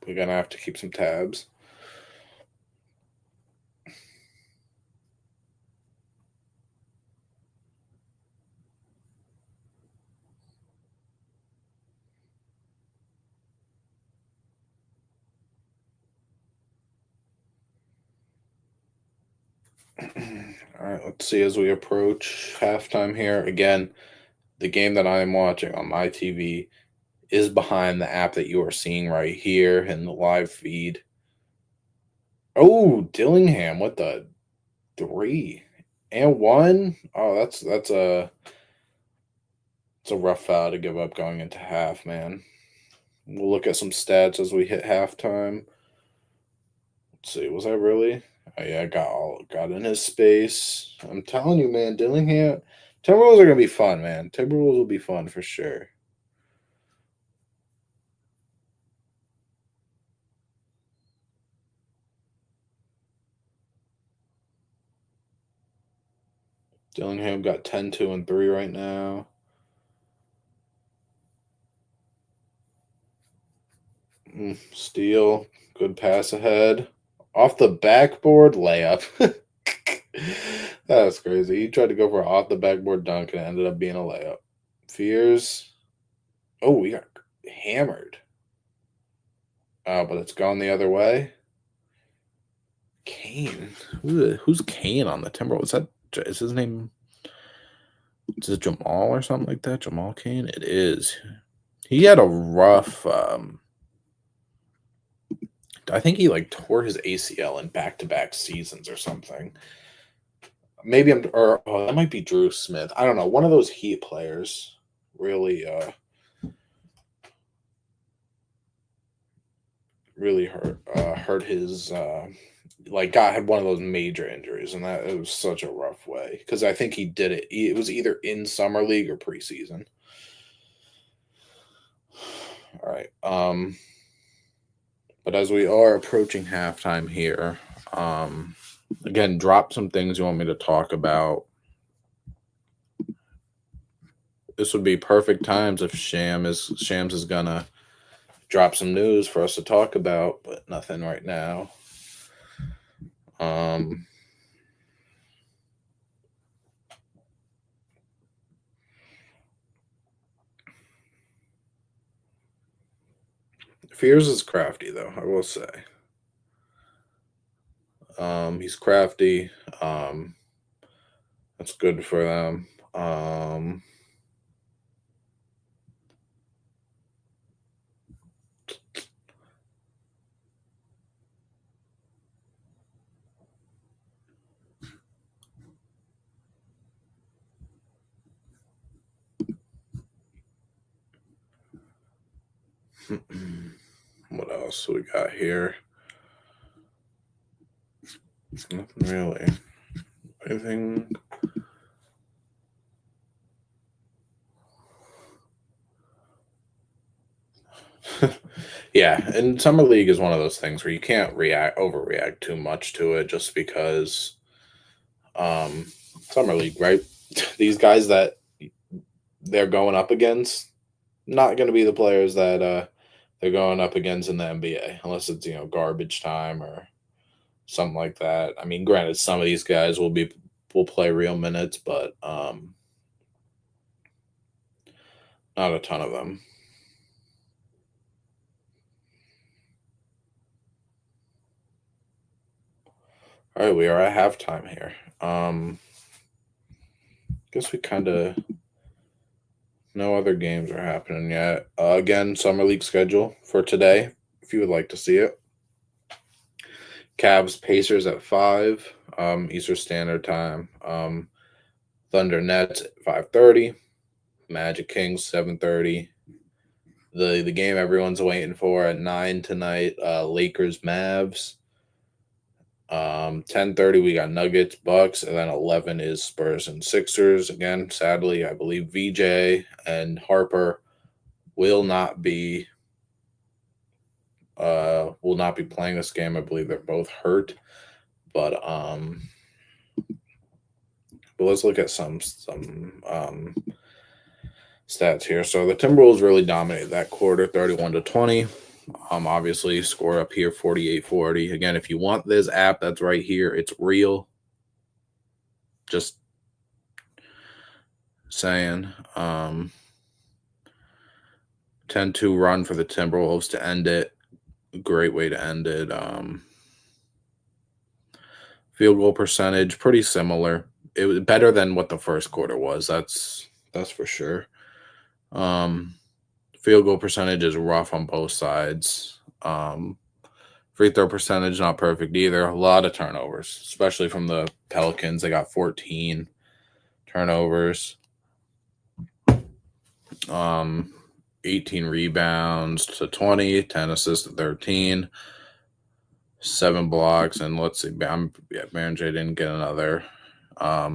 we're going to have to keep some tabs. All right, let's see as we approach halftime here. Again, the game that I am watching on my TV is behind the app that you are seeing right here in the live feed. Oh, Dillingham with the 3 and 1. Oh, that's a rough foul to give up going into half, man. We'll look at some stats as we hit halftime. Let's see, was that really? Oh yeah, got in his space. I'm telling you, man, Dillingham. Timberwolves are gonna be fun, man. Timberwolves will be fun for sure. Dillingham got 10, 2, and 3 right now. Steal. Good pass ahead. Off the backboard layup. That was crazy. He tried to go for an off the backboard dunk and it ended up being a layup. Fears. Oh, we got hammered. Oh, but it's gone the other way. Kane. Who's Kane on the Timberwolves? Is his name? Is it Jamal or something like that? Jamal Kane? It is. He had a rough. I think he tore his ACL in back-to-back seasons or something. Maybe that might be Drew Smith. I don't know. One of those Heat players really hurt his had one of those major injuries, and that it was such a rough way because I think he did it. It was either in summer league or preseason. All right. But as we are approaching halftime here, again, drop some things you want me to talk about. This would be perfect times if Shams is gonna drop some news for us to talk about, but nothing right now. Fears is crafty though, I will say. He's crafty. That's good for them. What else we got here? Nothing really. Anything? Yeah, and summer league is one of those things where you can't overreact too much to it just because summer league, right? These guys that they're going up against not going to be the players that they're going up against in the NBA unless it's garbage time or something like that. I mean, granted, some of these guys will play real minutes, but not a ton of them. All right, we are at halftime here. Guess we kind of no other games are happening yet. Again, summer league schedule for today, if you would like to see it. Cavs Pacers at 5 Eastern Standard Time. Thunder Nets at 5:30. Magic Kings 7:30. The game everyone's waiting for at 9 tonight. Lakers Mavs. 10:30 we got Nuggets Bucks, and then 11 is Spurs and Sixers. Again, sadly, I believe VJ and Harper will not be playing this game. I believe they're both hurt. But let's look at some stats here. So the Timberwolves really dominated that quarter, 31-20. Obviously score up here 48-40. Again, if you want this app, that's right here. It's real. Just saying. 10-2 run for the Timberwolves to end it. Great way to end it. Field goal percentage, pretty similar. It was better than what the first quarter was. That's for sure. Field goal percentage is rough on both sides. Free throw percentage not perfect either. A lot of turnovers, especially from the Pelicans. They got 14 turnovers. 18 rebounds to 20, 10 assists to 13, 7 blocks, and let's see, Baron J didn't get another. Let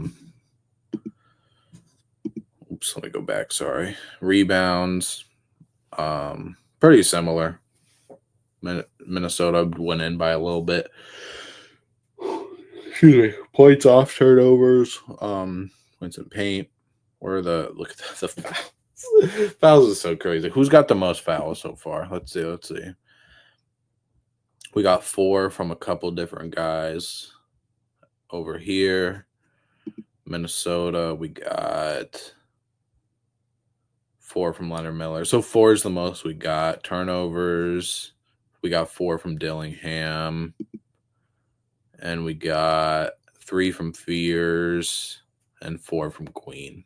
me go back. Sorry. Rebounds, pretty similar. Minnesota went in by a little bit. Excuse me. Points off, turnovers, points in paint. Look at the fouls. Fouls is so crazy. Who's got the most fouls so far? Let's see. We got 4 from a couple different guys over here. Minnesota, we got 4 from Leonard Miller. So 4 is the most we got. Turnovers, we got 4 from Dillingham. And we got 3 from Fears and 4 from Queen.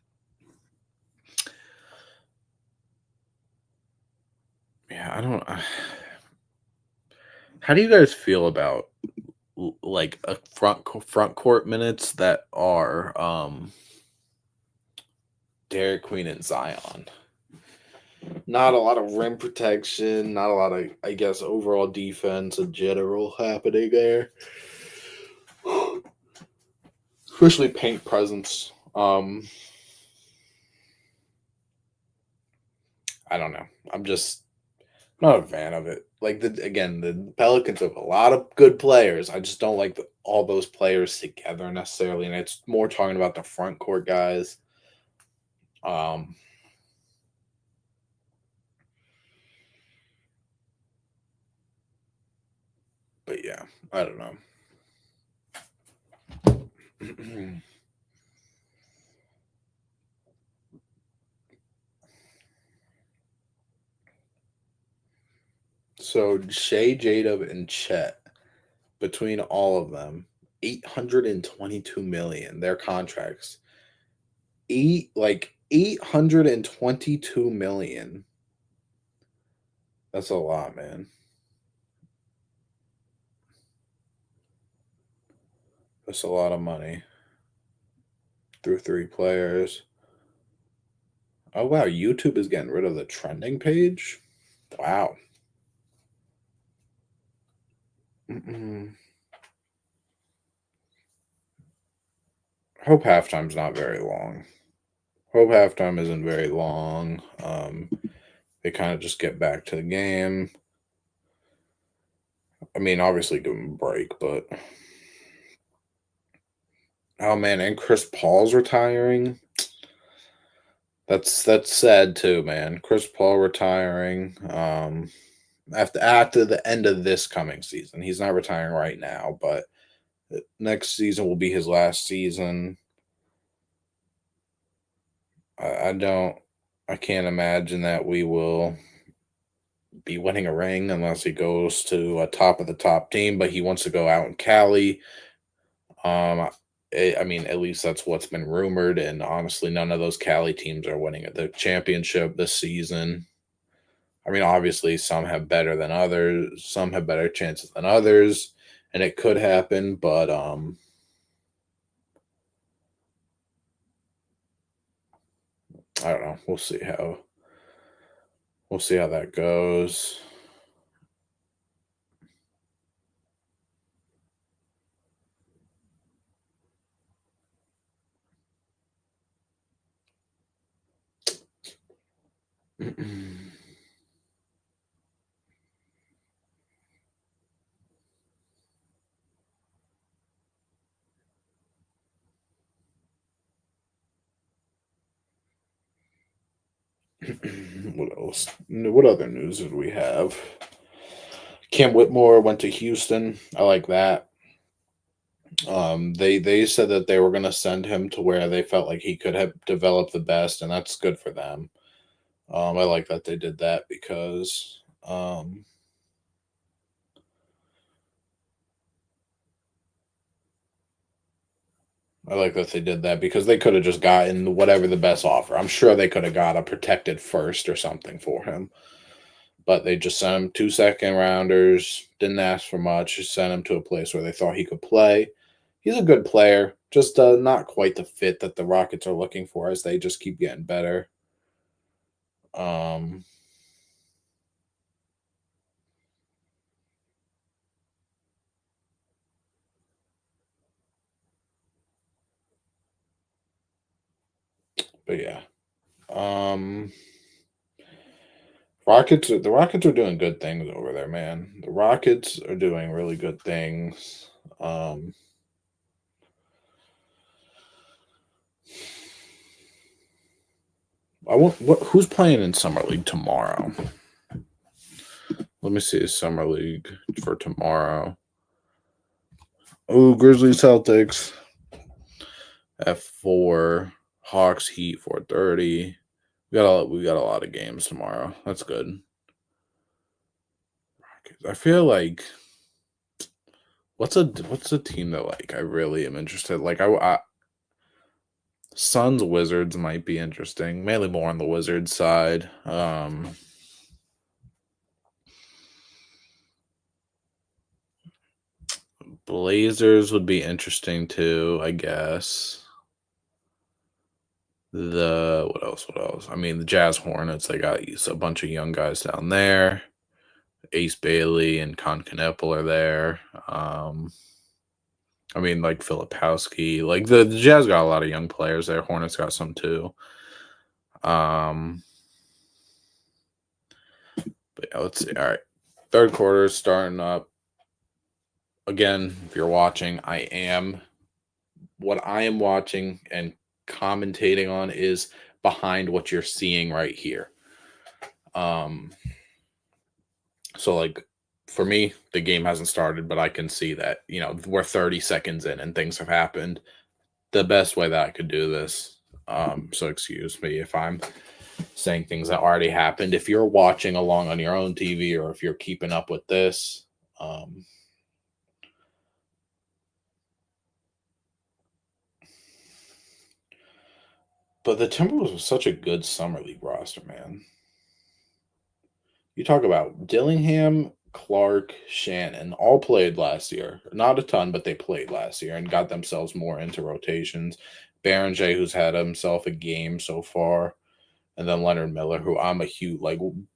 Yeah, how do you guys feel about like a front court minutes that are Derek Queen and Zion? Not a lot of rim protection, not a lot of, I guess, overall defense in general happening there. Especially paint presence. I don't know. I'm just not a fan of it. Like, the Pelicans have a lot of good players. I just don't like all those players together necessarily, and it's more talking about the front court guys. But yeah, I don't know. So Shea, J-Dub, and Chet, between all of them, $822 million. Their contracts, $822 million. That's a lot, man. That's a lot of money through 3 players. Oh wow, YouTube is getting rid of the trending page. Wow. Hope halftime's not very long. Hope halftime isn't very long. They kind of just get back to the game. I mean, obviously give them a break, but oh man, and Chris Paul's retiring. That's sad too, man. Chris Paul retiring. After the end of this coming season, he's not retiring right now, but next season will be his last season. I can't imagine that we will be winning a ring unless he goes to a top of the top team, but he wants to go out in Cali. I mean, at least that's what's been rumored, and honestly, none of those Cali teams are winning the championship this season. I mean, obviously, some have better than others. Some have better chances than others. and it could happen, but I don't know. We'll see how that goes. What else? What other news did we have? Cam Whitmore went to Houston. I like that. They said that they were going to send him to where they felt like he could have developed the best, and that's good for them. I like that they did that because I like that they did that because they could have just gotten whatever the best offer. I'm sure they could have got a protected first or something for him, but they just sent him 2 second rounders. Didn't ask for much. Just sent him to a place where they thought he could play. He's a good player, just not quite the fit that the Rockets are looking for as they just keep getting better. Um, but yeah, um, the Rockets are doing good things over there, man. The Rockets are doing really good things. Um, I want who's playing in summer league tomorrow? Let me see summer league for tomorrow. Oh, Grizzlies Celtics at 4, Hawks Heat 4:30. We got a lot of games tomorrow. That's good. I feel like what's a team that like I really am interested. Like I Suns Wizards might be interesting. Mainly more on the Wizards side. Blazers would be interesting too, I guess. The what else? What else? I mean, the Jazz Hornets. They got a bunch of young guys down there. Ace Bailey and Con Knepel are there. I mean, like Filipowski. Like the Jazz got a lot of young players there. Hornets got some too. But yeah, let's see. All right, third quarter is starting up. Again, if you're watching, what I am watching and commentating on is behind what you're seeing right here. So like for me, the game hasn't started, but I can see that, we're 30 seconds in and things have happened. The best way that I could do this. So excuse me if I'm saying things that already happened. If you're watching along on your own TV or if you're keeping up with this, but the Timberwolves was such a good summer league roster, man. You talk about Dillingham, Clark, Shannon, all played last year. Not a ton, but they played last year and got themselves more into rotations. J, who's had himself a game so far, and then Leonard Miller, who I'm a huge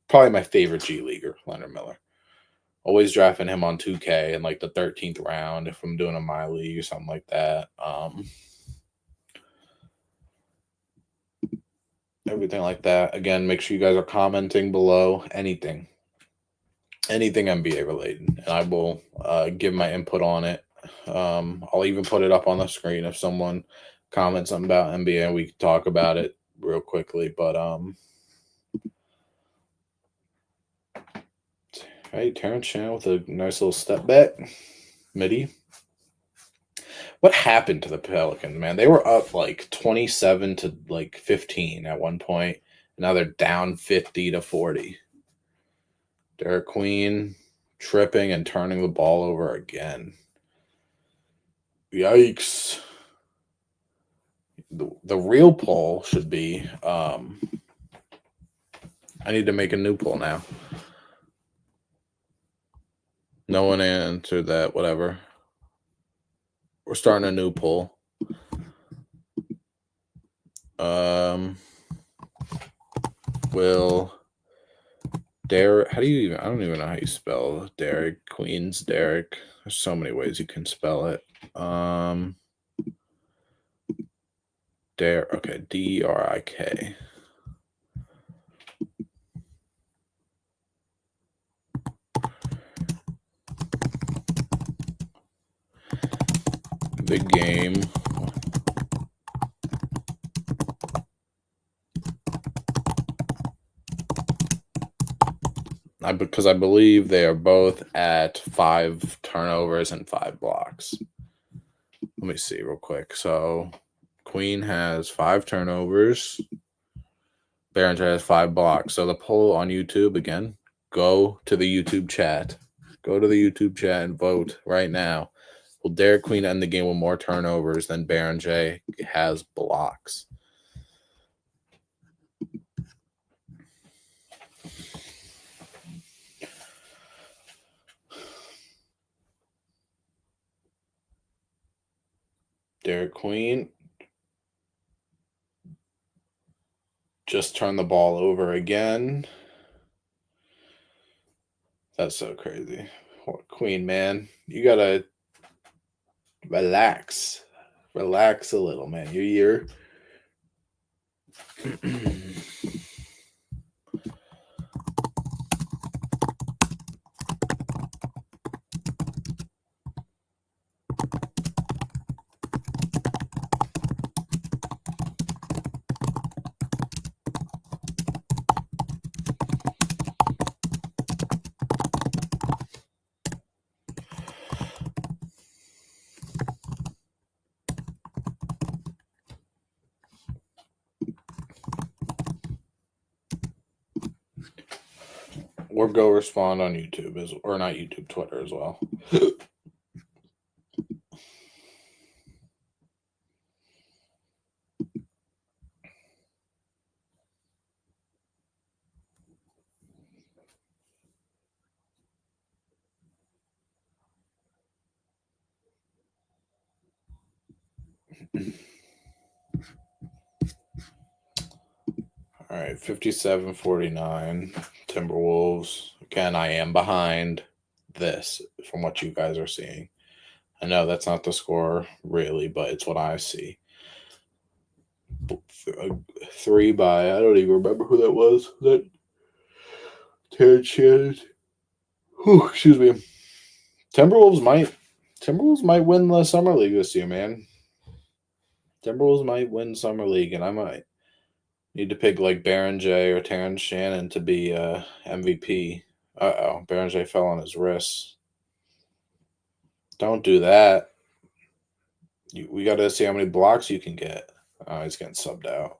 probably my favorite G leaguer, Leonard Miller. Always drafting him on 2K in like the 13th round if I'm doing a my league or something like that. Everything like that. Again, make sure you guys are commenting below anything NBA related, and I will give my input on it. I'll even put it up on the screen if someone comments something about NBA. We can talk about it real quickly, but hey, Terrence Shannon with a nice little step back, midi. What happened to the Pelicans, man? They were up like 27 to like 15 at one point. Now they're down 50 to 40. Derek Queen tripping and turning the ball over again. Yikes. The real poll should be I need to make a new poll now. No one answered that. Whatever. We're starting a new poll. Will Derek? How do you even? I don't even know how you spell Derek. Queens Derek. There's so many ways you can spell it. Derek. Okay, Derik. The game. Because I believe they are both at 5 turnovers and 5 blocks. Let me see real quick. So Queen has 5 turnovers. Behringer has 5 blocks. So the poll on YouTube, again, go to the YouTube chat. Go to the YouTube chat and vote right now. Will Derek Queen end the game with more turnovers than Behringer has blocks? Derek Queen just turned the ball over again. That's so crazy. Queen, man, you gotta relax. Relax a little, man. You're or go respond on YouTube or not YouTube, Twitter as well. All right, 57-49 Timberwolves. Again, I am behind this from what you guys are seeing. I know that's not the score really, but it's what I see. 3 by, I don't even remember who that was. That Terrence Shannon. Excuse me. Timberwolves might win the summer league this year, man. Timberwolves might win summer league, and I might need to pick like Baron J or Terrence Shannon to be MVP. Baron J fell on his wrist. Don't do that. We got to see how many blocks you can get. Oh, he's getting subbed out.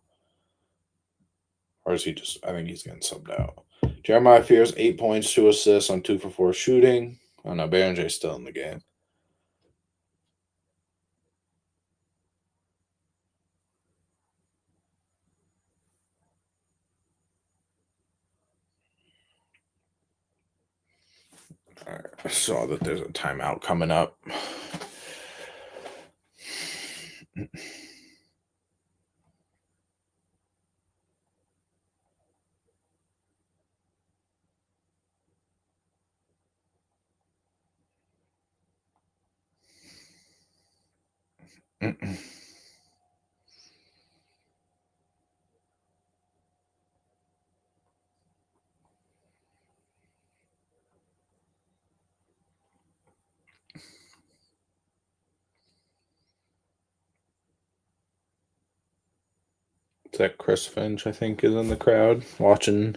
Or is he just? I think he's getting subbed out. Jeremiah Fears, 8 points, 2 assists on 2 for 4 shooting. Oh no, Baron J's still in the game. All right, I saw that there's a timeout coming up. Is that Chris Finch? I think is in the crowd watching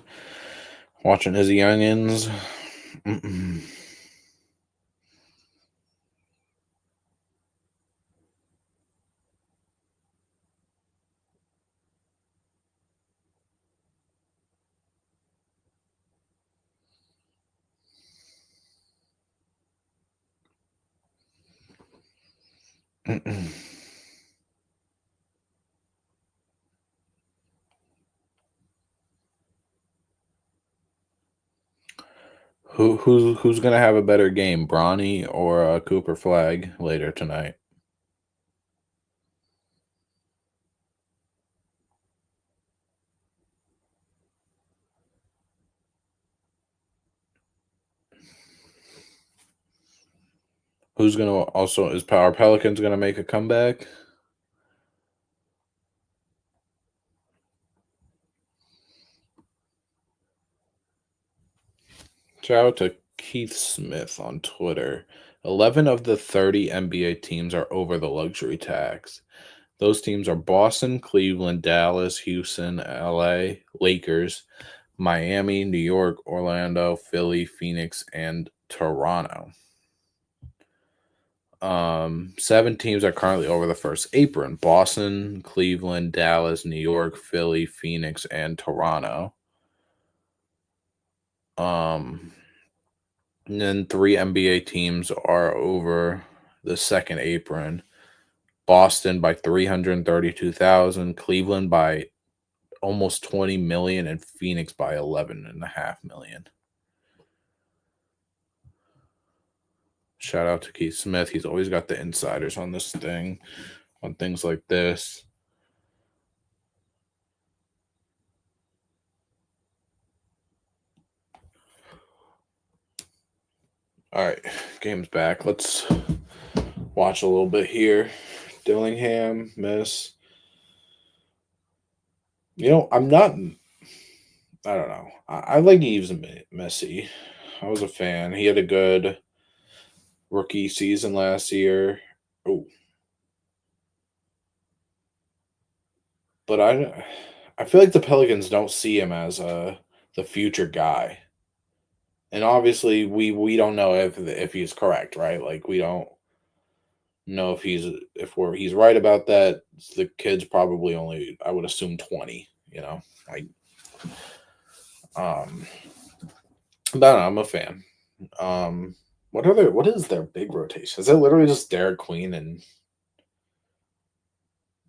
his youngins. Who's gonna have a better game, Bronny or Cooper Flag later tonight? Who's gonna also is Power Pelicans gonna make a comeback? Shout out to Keith Smith on Twitter. 11 of the 30 NBA teams are over the luxury tax. Those teams are Boston, Cleveland, Dallas, Houston, LA, Lakers, Miami, New York, Orlando, Philly, Phoenix, and Toronto. Seven teams are currently over the first apron: Boston, Cleveland, Dallas, New York, Philly, Phoenix, and Toronto. Um, and then three NBA teams are over the second apron: Boston by 332,000, Cleveland by almost 20 million, and Phoenix by 11.5 million. Shout out to Keith Smith. He's always got the insiders on this thing, on things like this. All right, game's back. Let's watch a little bit here. Dillingham, miss. I'm not. I don't know. I like Yves Messi. I was a fan. He had a good rookie season last year. Oh, but I feel like the Pelicans don't see him as the future guy. And obviously, we don't know if he's correct, right? Like we don't know he's right about that. The kid's probably only, I would assume, 20. Like um, but I don't know, I'm a fan. What is their big rotation? Is it literally just Derek Queen and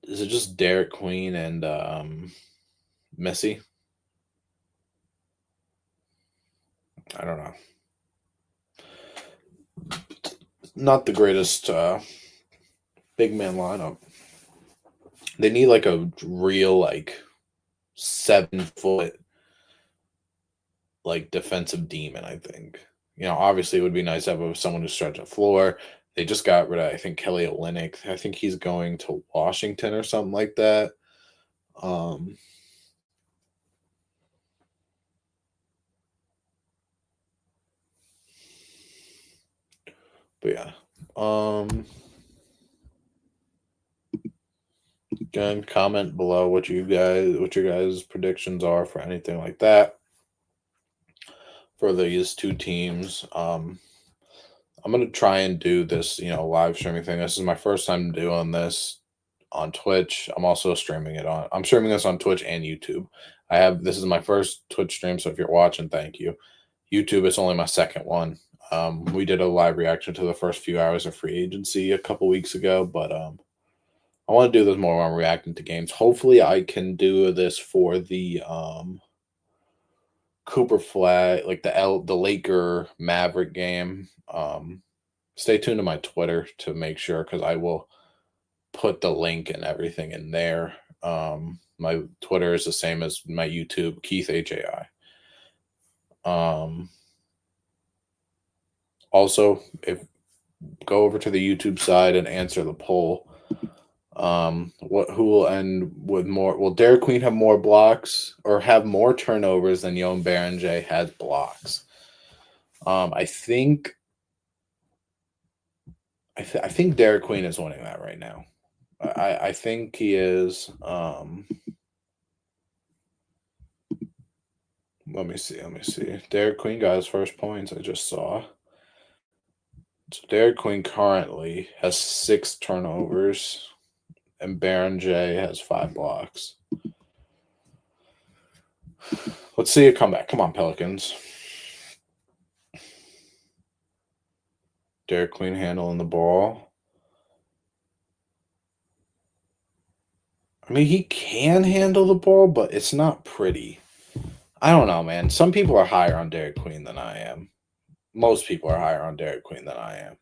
is it just Derek Queen and Messi? I don't know. Not the greatest big man lineup. They need like a real like 7 foot like defensive demon, I think. Obviously it would be nice to have someone who stretch the floor. They just got rid of, I think, Kelly Olynyk. I think he's going to Washington or something like that. Um, but yeah. Again, comment below what your guys' predictions are for anything like that for these two teams. I'm gonna try and do this, live streaming thing. This is my first time doing this on Twitch. I'm streaming this on Twitch and YouTube. This is my first Twitch stream, so if you're watching, thank you. YouTube is only my second one. We did a live reaction to the first few hours of free agency a couple weeks ago, but I want to do this more when I'm reacting to games. Hopefully I can do this for the Cooper Flag, like the Laker Maverick game. Stay tuned to my Twitter to make sure because I will put the link and everything in there. My Twitter is the same as my YouTube, Keith HAI. Also, if go over to the YouTube side and answer the poll. Who will end with more? Will Derek Queen have more blocks or have more turnovers than Yoan Berenjay has blocks? I think Derek Queen is winning that right now. I think he is. Let me see. Derek Queen got his first points. I just saw. So Derek Queen currently has 6 turnovers, and Berenjay has 5 blocks. Let's see a comeback. Come on, Pelicans. Derek Queen handling the ball. I mean, he can handle the ball, but it's not pretty. I don't know, man. Some people are higher on Derek Queen than I am. most people are higher on Dairy Queen than I am.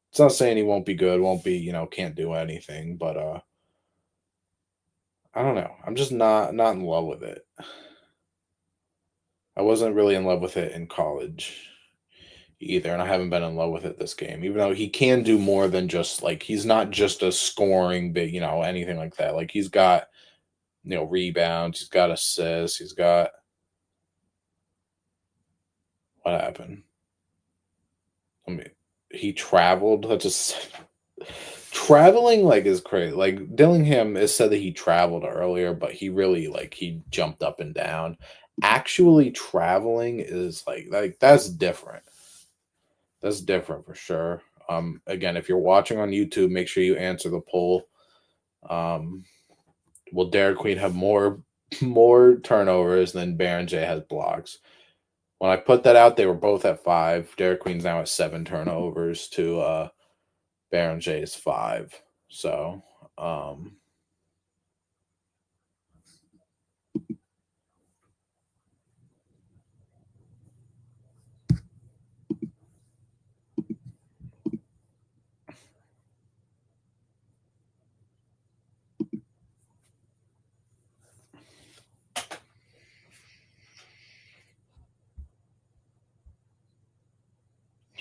It's not saying he won't be good, won't be, can't do anything, but I don't know. I'm just not in love with it. I wasn't really in love with it in college either, and I haven't been in love with it this game. Even though he can do more than just like he's not just a scoring big, anything like that. Like he's got, rebounds, he's got assists, he's got what happened? I mean, he traveled. That's just traveling like is crazy. Like Dillingham has said that he traveled earlier, but he really like he jumped up and down. Actually traveling is like that's different. That's different for sure. Again, if you're watching on YouTube, make sure you answer the poll. Um, will Derek Queen have more turnovers than Baron J has blocks? When I put that out, they were both at 5. Derek Queen's now at 7 turnovers to Baron J's 5. So,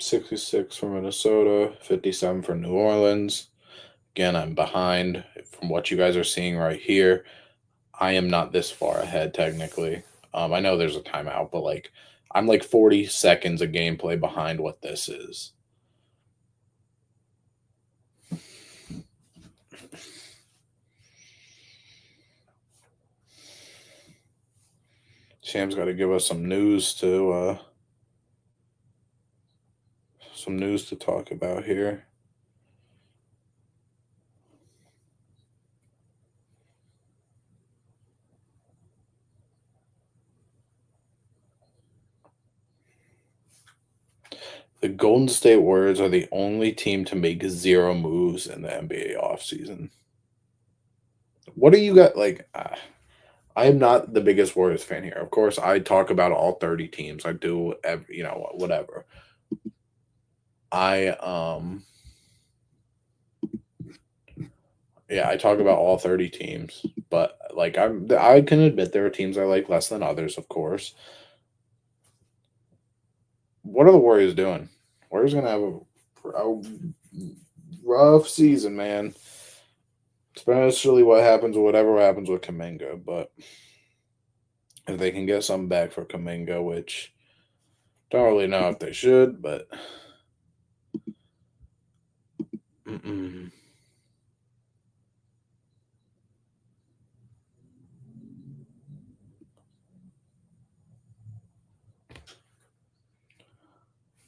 66 for Minnesota, 57 for New Orleans. Again, I'm behind from what you guys are seeing right here. I am not this far ahead technically. I know there's a timeout, but like I'm like 40 seconds of gameplay behind what this is. Sam's got to give us some news to talk about here. The Golden State Warriors are the only team to make 0 moves in the NBA offseason. What do you got like? I am not the biggest Warriors fan here. Of course, I talk about all 30 teams. I do, whatever. I yeah, I talk about all 30 teams, but like I can admit there are teams I like less than others, of course. What are the Warriors doing? Warriors gonna have a rough season, man. Especially whatever happens with Kaminga, but if they can get something back for Kaminga, which don't really know if they should, but mm-mm.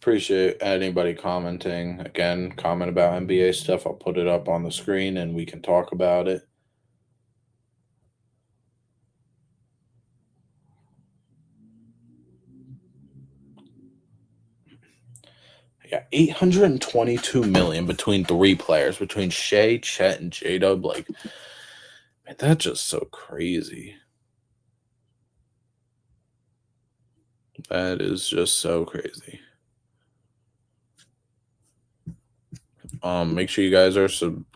Appreciate anybody commenting. Again, comment about NBA stuff. I'll put it up on the screen and we can talk about it. Yeah, 822 million between 3 players, between Shea, Chet, and J Dub. Like, man, that's just so crazy. That is just so crazy. Make sure you guys are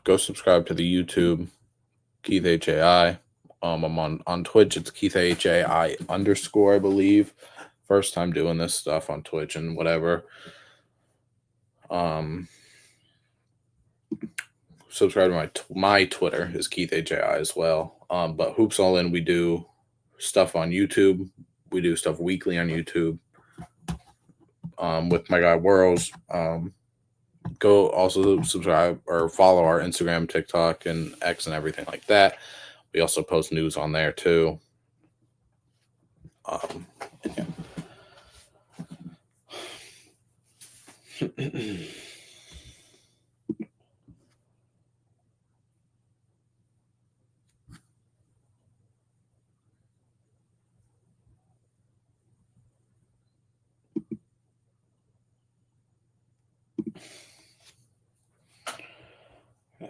go subscribe to the YouTube, Keith HAI. I'm on Twitch. It's Keith HAI _ I believe. First time doing this stuff on Twitch and whatever. Subscribe to my Twitter is Keith HAI as well. But Hoops All In, we do stuff on YouTube. We do stuff weekly on YouTube. With my guy Whirls. Go also subscribe or follow our Instagram, TikTok, and X and everything like that. We also post news on there too. Yeah.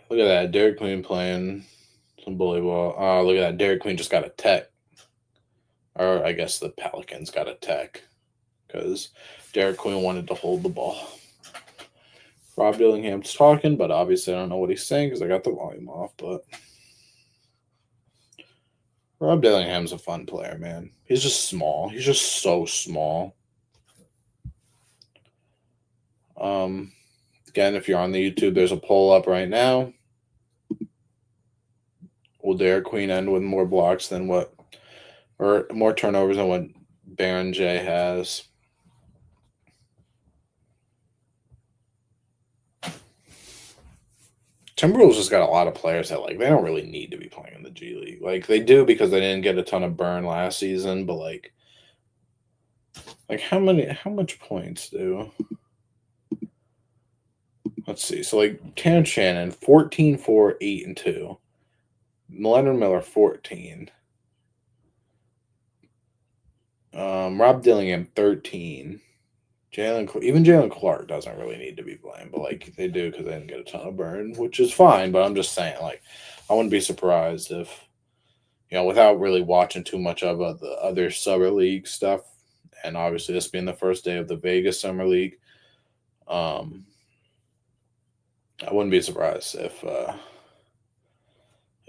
Look at that. Derek Queen playing some bully ball. Oh, look at that. Derek Queen just got a tech. Or I guess the Pelicans got a tech. because Derek Queen wanted to hold the ball. Rob Dillingham's talking, but obviously I don't know what he's saying because I got the volume off. But Rob Dillingham's a fun player, man. He's just small. He's just so small. Again, if you're on the YouTube, there's a poll up right now. Will Derek Queen end with more blocks than what, or more turnovers than what Baron J has? Timberwolves just got a lot of players that they don't really need to be playing in the G League. Like they do because they didn't get a ton of burn last season, but like how much points do? Let's see. So Cam Shannon 14, 4, 8, and 2. Leonard Miller 14. Rob Dillingham 13. Even Jalen Clark doesn't really need to be playing, but they do because they didn't get a ton of burn, which is fine. But I'm just saying, I wouldn't be surprised if, without really watching too much of the other summer league stuff, and obviously this being the first day of the Vegas summer league, I wouldn't be surprised if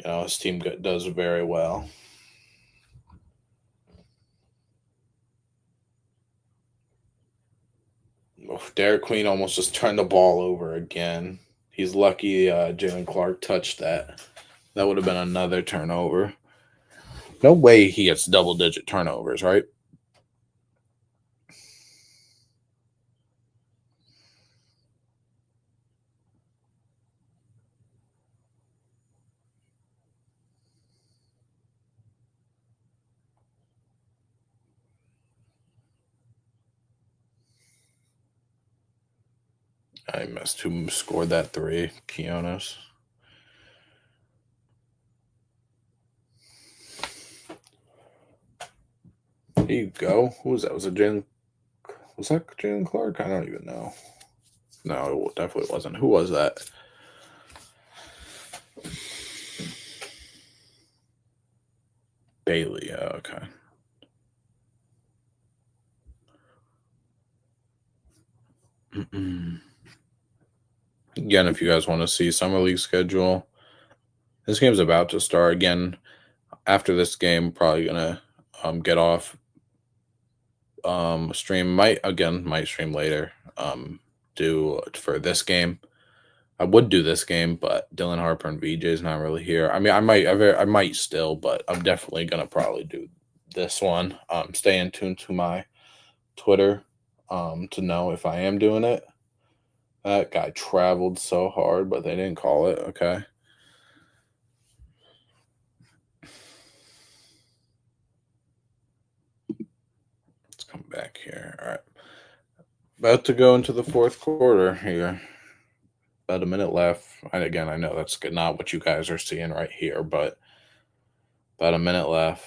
his team does very well. Derek Queen almost just turned the ball over again. He's lucky Jalen Clark touched that. That would have been another turnover. No way he gets double-digit turnovers, right? I missed who scored that three. Keonis. There you go. Who was that? Was that Jalen Clark? I don't even know. No, it definitely wasn't. Who was that? Bailey. Oh, okay. Again, if you guys want to see Summer League schedule, this game's about to start. Again, after this game, probably going to get off. Stream might stream later. Do for this game. I would do this game, but Dylan Harper and VJ is not really here. I mean, I might still, but I'm definitely gonna probably do this one. Stay in tune to my Twitter, to know if I am doing it. That guy traveled so hard, but they didn't call it. Okay. Let's come back here. All right. About to go into the fourth quarter here. About a minute left. And again, I know that's not what you guys are seeing right here, but about a minute left.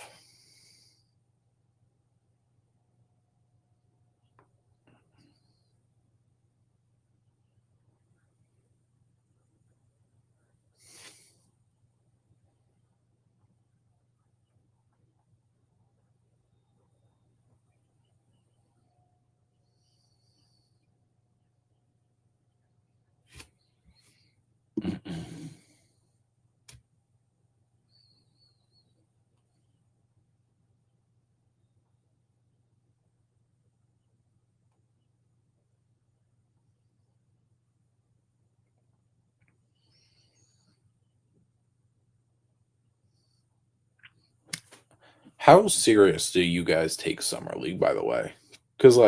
How serious do you guys take Summer League, by the way? Because,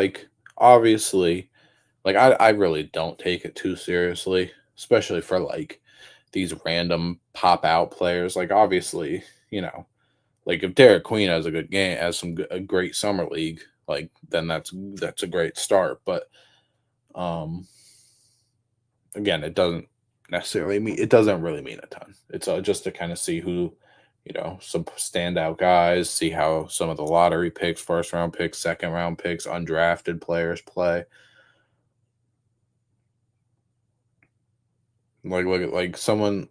obviously, I really don't take it too seriously, especially for, these random pop-out players. Obviously, if Derek Queen has a good game, has a great Summer League, then that's a great start. But, again, it doesn't really mean a ton. It's just to kind of see who, some standout guys, see how some of the lottery picks, first round picks, second round picks, undrafted players play. Look at someone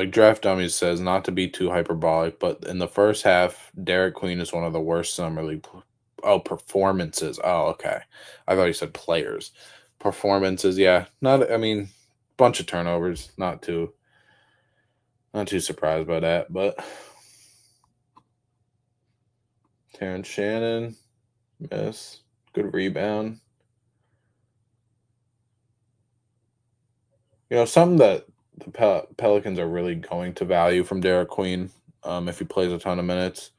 Draft Dummies says, not to be too hyperbolic, but in the first half, Derek Queen is one of the worst summer league Oh, performances. Oh, okay. I thought you said players. Performances, yeah. Not I mean, bunch of turnovers. Not too surprised by that, but Terrence Shannon, miss. Good rebound. Something that the Pelicans are really going to value from Derek Queen, if he plays a ton of minutes,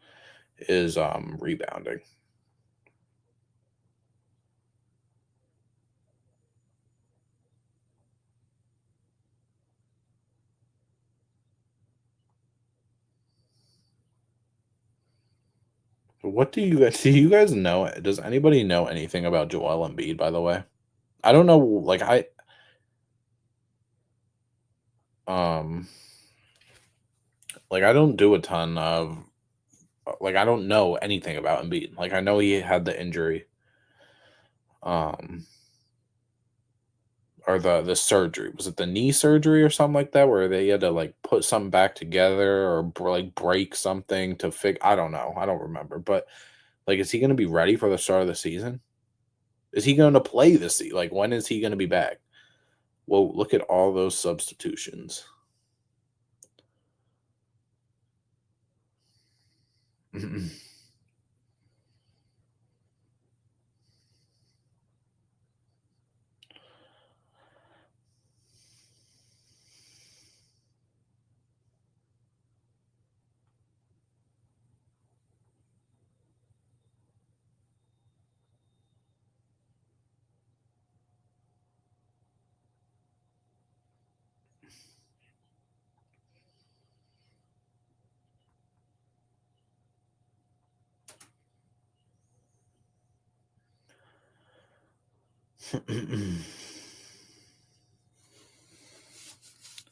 is rebounding. What do you guys know? Does anybody know anything about Joel Embiid, by the way? I don't know, um I don't do a ton of I don't know anything about Embiid. Like I know he had the injury, um, or the surgery. Was it the knee surgery or something like that, where they had to like put something back together or break something to fix? I don't know. I don't remember. But like, is he going to be ready for the start of the season? Is he going to play this season? Like, when is he going to be back? Well, look at all those substitutions.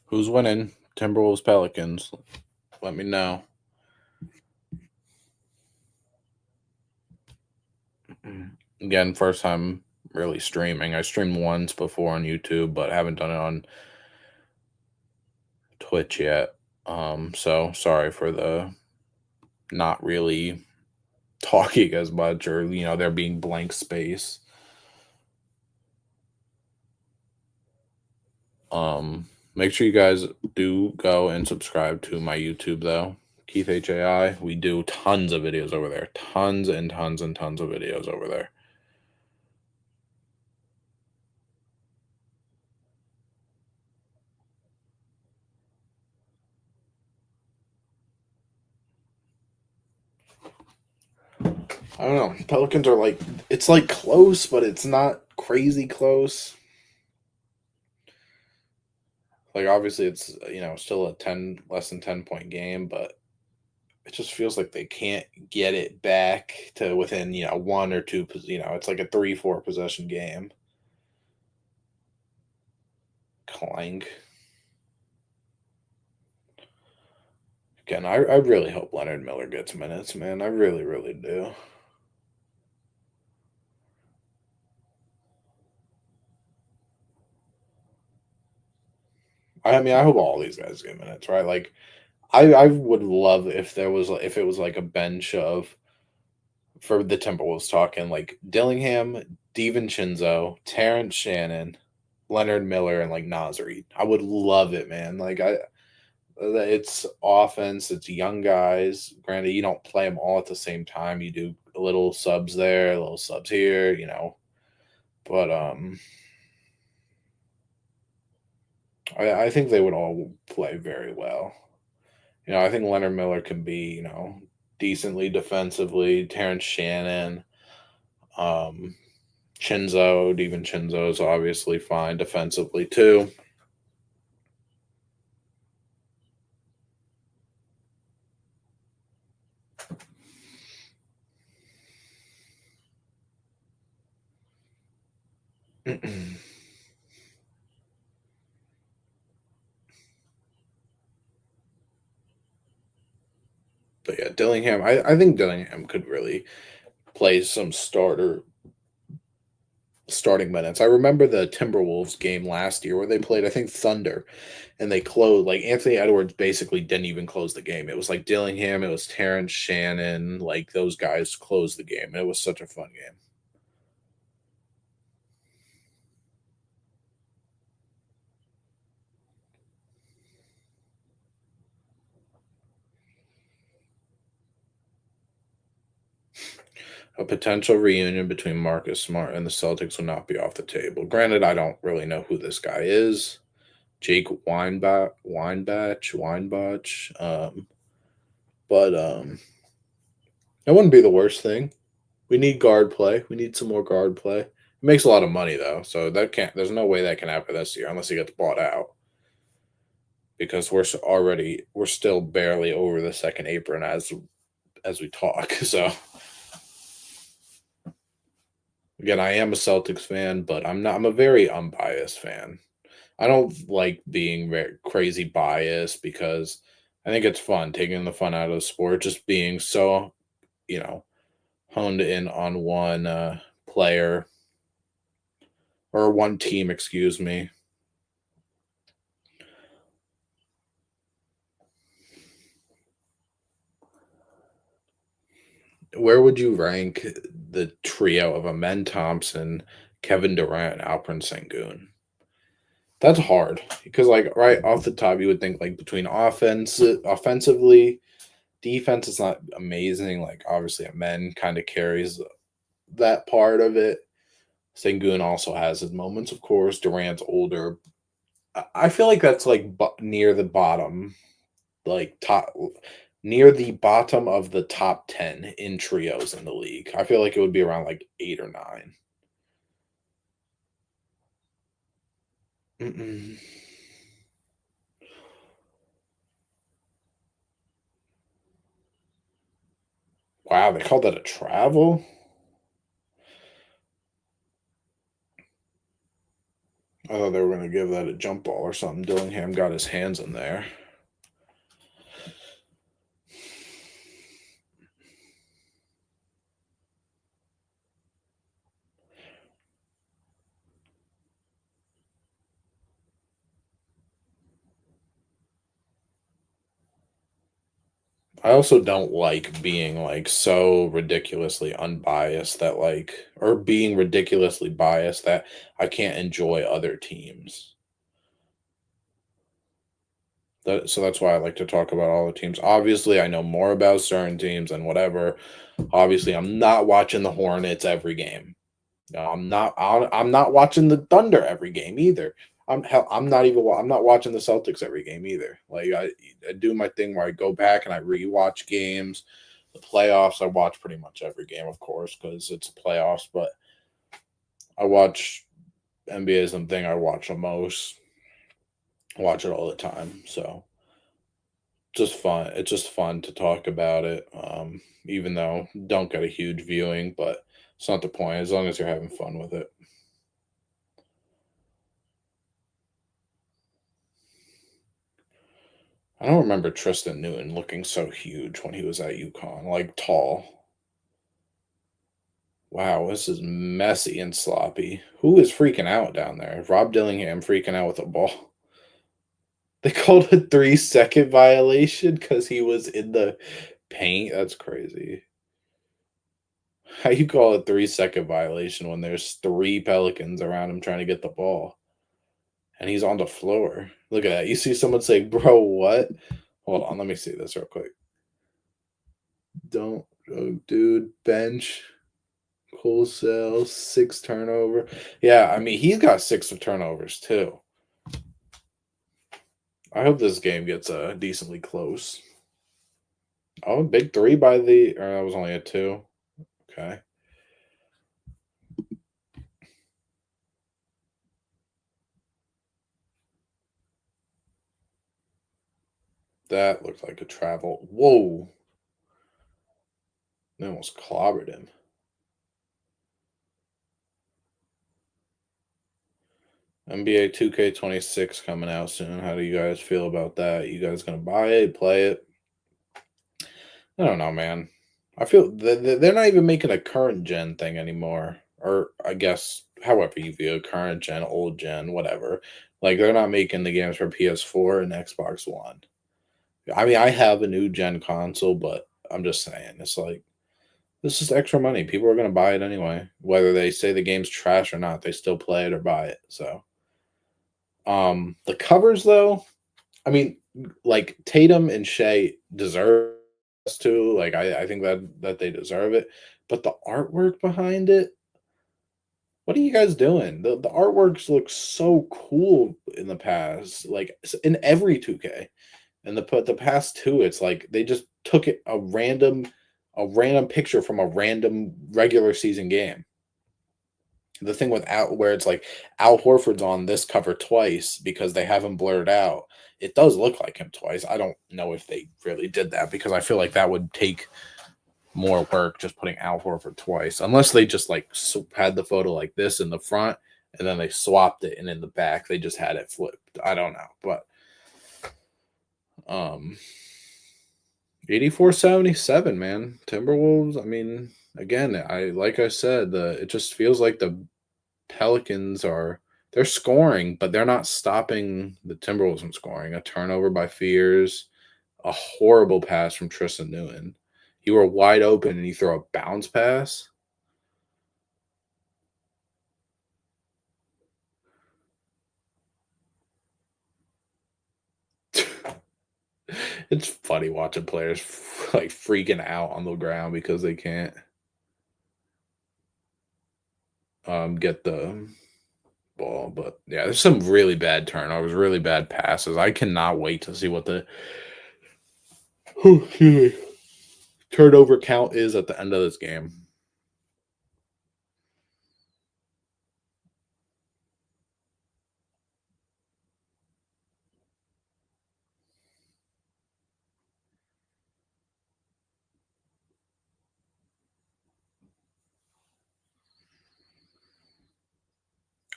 Who's winning? Timberwolves, Pelicans. Let me know. Again, first time really streaming. I streamed once before on YouTube, but haven't done it on Twitch yet. So sorry for the not really talking as much, or there being blank space. Make sure you guys do go and subscribe to my YouTube though. Keith HAI. We do tons of videos over there. Tons and tons and tons of videos over there. I don't know. Pelicans are it's like close, but it's not crazy close. Like obviously it's still a 10 less than 10 point game, but it just feels like they can't get it back to within, one or two, it's like a 3-4 possession game. Clank. Again, I really hope Leonard Miller gets minutes, man. I really, really do. I mean, I hope all these guys get minutes, right? Like, I would love if it was like a bench of for the Timberwolves talking like Dillingham, DiVincenzo, Terrence Shannon, Leonard Miller, and like Nasri. I would love it, man. It's offense. It's young guys. Granted, you don't play them all at the same time. You do a little subs there, a little subs here, But I think they would all play very well. I think Leonard Miller can be, decently defensively. Terrence Shannon, um, Chinzo, even Chinzo is obviously fine defensively too. But yeah, Dillingham. I think Dillingham could really play starting minutes. I remember the Timberwolves game last year where they played, I think, Thunder, and they closed. Like Anthony Edwards basically didn't even close the game. It was like Dillingham, it was Terrence Shannon, like those guys closed the game. And it was such a fun game. A potential reunion between Marcus Smart and the Celtics will not be off the table. Granted, I don't really know who this guy is. Jake Weinbach. But that wouldn't be the worst thing. We need guard play. We need some more guard play. It makes a lot of money though, so that can't. There's no way that can happen this year unless he gets bought out. Because we're still barely over the second apron as we talk. So again, I am a Celtics fan, but I'm not. I'm a very unbiased fan. I don't like being very crazy biased because I think it's fun taking the fun out of the sport. Just being so you know honed in on one player or one team, excuse me. Where would you rank the trio of Amen Thompson, Kevin Durant, and Alperen Sengun? That's hard because, like, right off the top, you would think like between offensively, defense is not amazing. Like, obviously, Amen kind of carries that part of it. Sengun also has his moments, of course. Durant's older. I feel like that's like near the bottom, like top near the bottom of the top 10 in trios in the league. I feel like it would be around like 8 or 9. Mm-mm. Wow, they called that a travel? I thought they were going to give that a jump ball or something. Dillingham got his hands in there. I also don't like being like so ridiculously unbiased that like or being ridiculously biased that I can't enjoy other teams. So that's why I like to talk about all the teams. Obviously, I know more about certain teams and whatever. Obviously, I'm not watching the Hornets every game. No, I'm not watching the Thunder every game either. I'm not even. I'm not watching the Celtics every game either. Like I do my thing where I go back and I rewatch games. The playoffs, I watch pretty much every game, of course, because it's playoffs. But I watch NBA is something I watch the most. I watch it all the time. So just fun. It's just fun to talk about it. Even though don't get a huge viewing, but it's not the point. As long as you're having fun with it. I don't remember Tristan Newton looking so huge when he was at UConn, like tall. Wow, this is messy and sloppy. Who is freaking out down there? Rob Dillingham freaking out with a ball. They called a 3-second violation because he was in the paint. That's crazy. How you call a 3-second violation when there's three Pelicans around him trying to get the ball and he's on the floor? Look at that. You see someone say, "Bro, what?" Hold on, let me see this real quick. Don't, oh, dude, bench. Wholesale, 6 turnover. Yeah, I mean, he's got 6 of turnovers too. I hope this game gets decently close. Oh, big 3 by the or that was only a 2. Okay. That looked like a travel. Whoa. They almost clobbered him. NBA 2K26 coming out soon. How do you guys feel about that? You guys gonna buy it, play it? I don't know, man. I feel they're not even making a current gen thing anymore. Or I guess however you view it, current gen, old gen, whatever. Like they're not making the games for PS4 and Xbox One. I mean, I have a new gen console, but I'm just saying, it's like this is extra money. People are gonna buy it anyway, whether they say the game's trash or not. They still play it or buy it. So, the covers though, I mean, like Tatum and Shea deserve this too. Like I think that they deserve it. But the artwork behind it, what are you guys doing? The artworks look so cool in the past, like in every 2K. And the past two, it's like they just took it a random picture from a random regular season game. The thing with Al, where it's like Al Horford's on this cover twice because they have him blurred out. It does look like him twice. I don't know if they really did that because I feel like that would take more work just putting Al Horford twice, unless they just like had the photo like this in the front and then they swapped it, and in the back they just had it flipped. I don't know, but 84-77, man. Timberwolves. I mean, again, I said, it just feels like the Pelicans they're scoring, but they're not stopping the Timberwolves from scoring. A turnover by Fears, a horrible pass from Tristan Newton. You were wide open and you throw a bounce pass. It's funny watching players like freaking out on the ground because they can't get the ball. But yeah, there's some really bad turnovers, really bad passes. I cannot wait to see what the excuse me, turnover count is at the end of this game.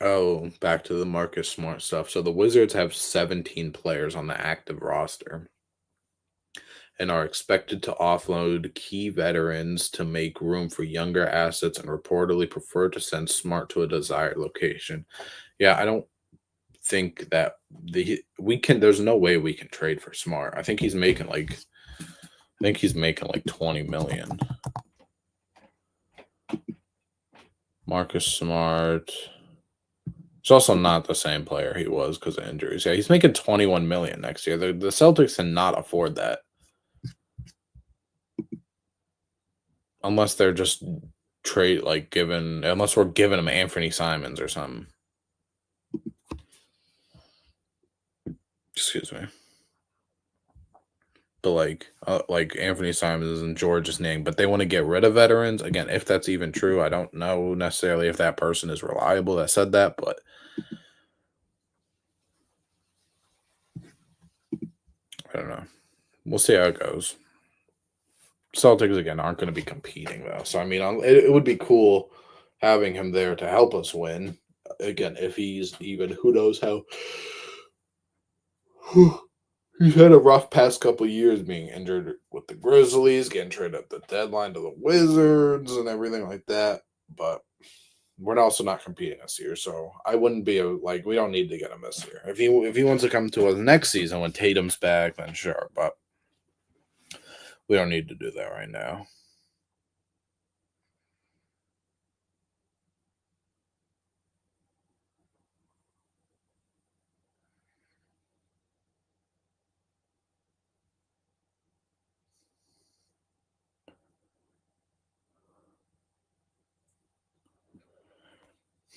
Oh, back to the Marcus Smart stuff. So the Wizards have 17 players on the active roster and are expected to offload key veterans to make room for younger assets and reportedly prefer to send Smart to a desired location. Yeah, I don't think that there's no way we can trade for Smart. I think he's making like 20 million. Marcus Smart. He's also not the same player he was because of injuries. Yeah, he's making 21 million next year. The Celtics cannot afford that unless they're just unless we're giving him Anthony Simons or something. Excuse me. But like Anthony Simons and George's name, but they want to get rid of veterans. Again, if that's even true, I don't know necessarily if that person is reliable that said that, but I don't know. We'll see how it goes. Celtics again aren't going to be competing though, so I mean, it would be cool having him there to help us win. Again, if he's even, who knows how. He's had a rough past couple years being injured with the Grizzlies, getting traded at the deadline to the Wizards and everything like that. But we're also not competing this year, so I wouldn't be we don't need to get him this year. If he wants to come to us next season when Tatum's back, then sure. But we don't need to do that right now.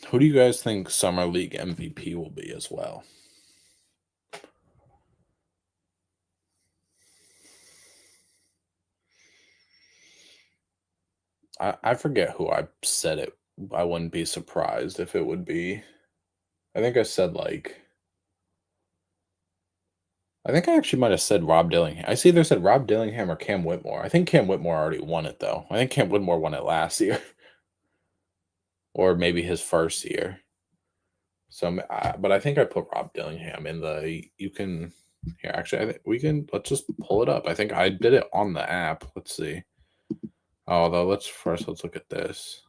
Who do you guys think Summer League MVP will be as well? I forget who I said it. I wouldn't be surprised if it would be. I think I said I think I actually might have said Rob Dillingham. I see either said Rob Dillingham or Cam Whitmore. I think Cam Whitmore already won it though. I think Cam Whitmore won it last year, or maybe his first year. So, but I think I put Rob Dillingham in the. You can here. Actually, I think we can. Let's just pull it up. I think I did it on the app. Let's see. Although let's look at this.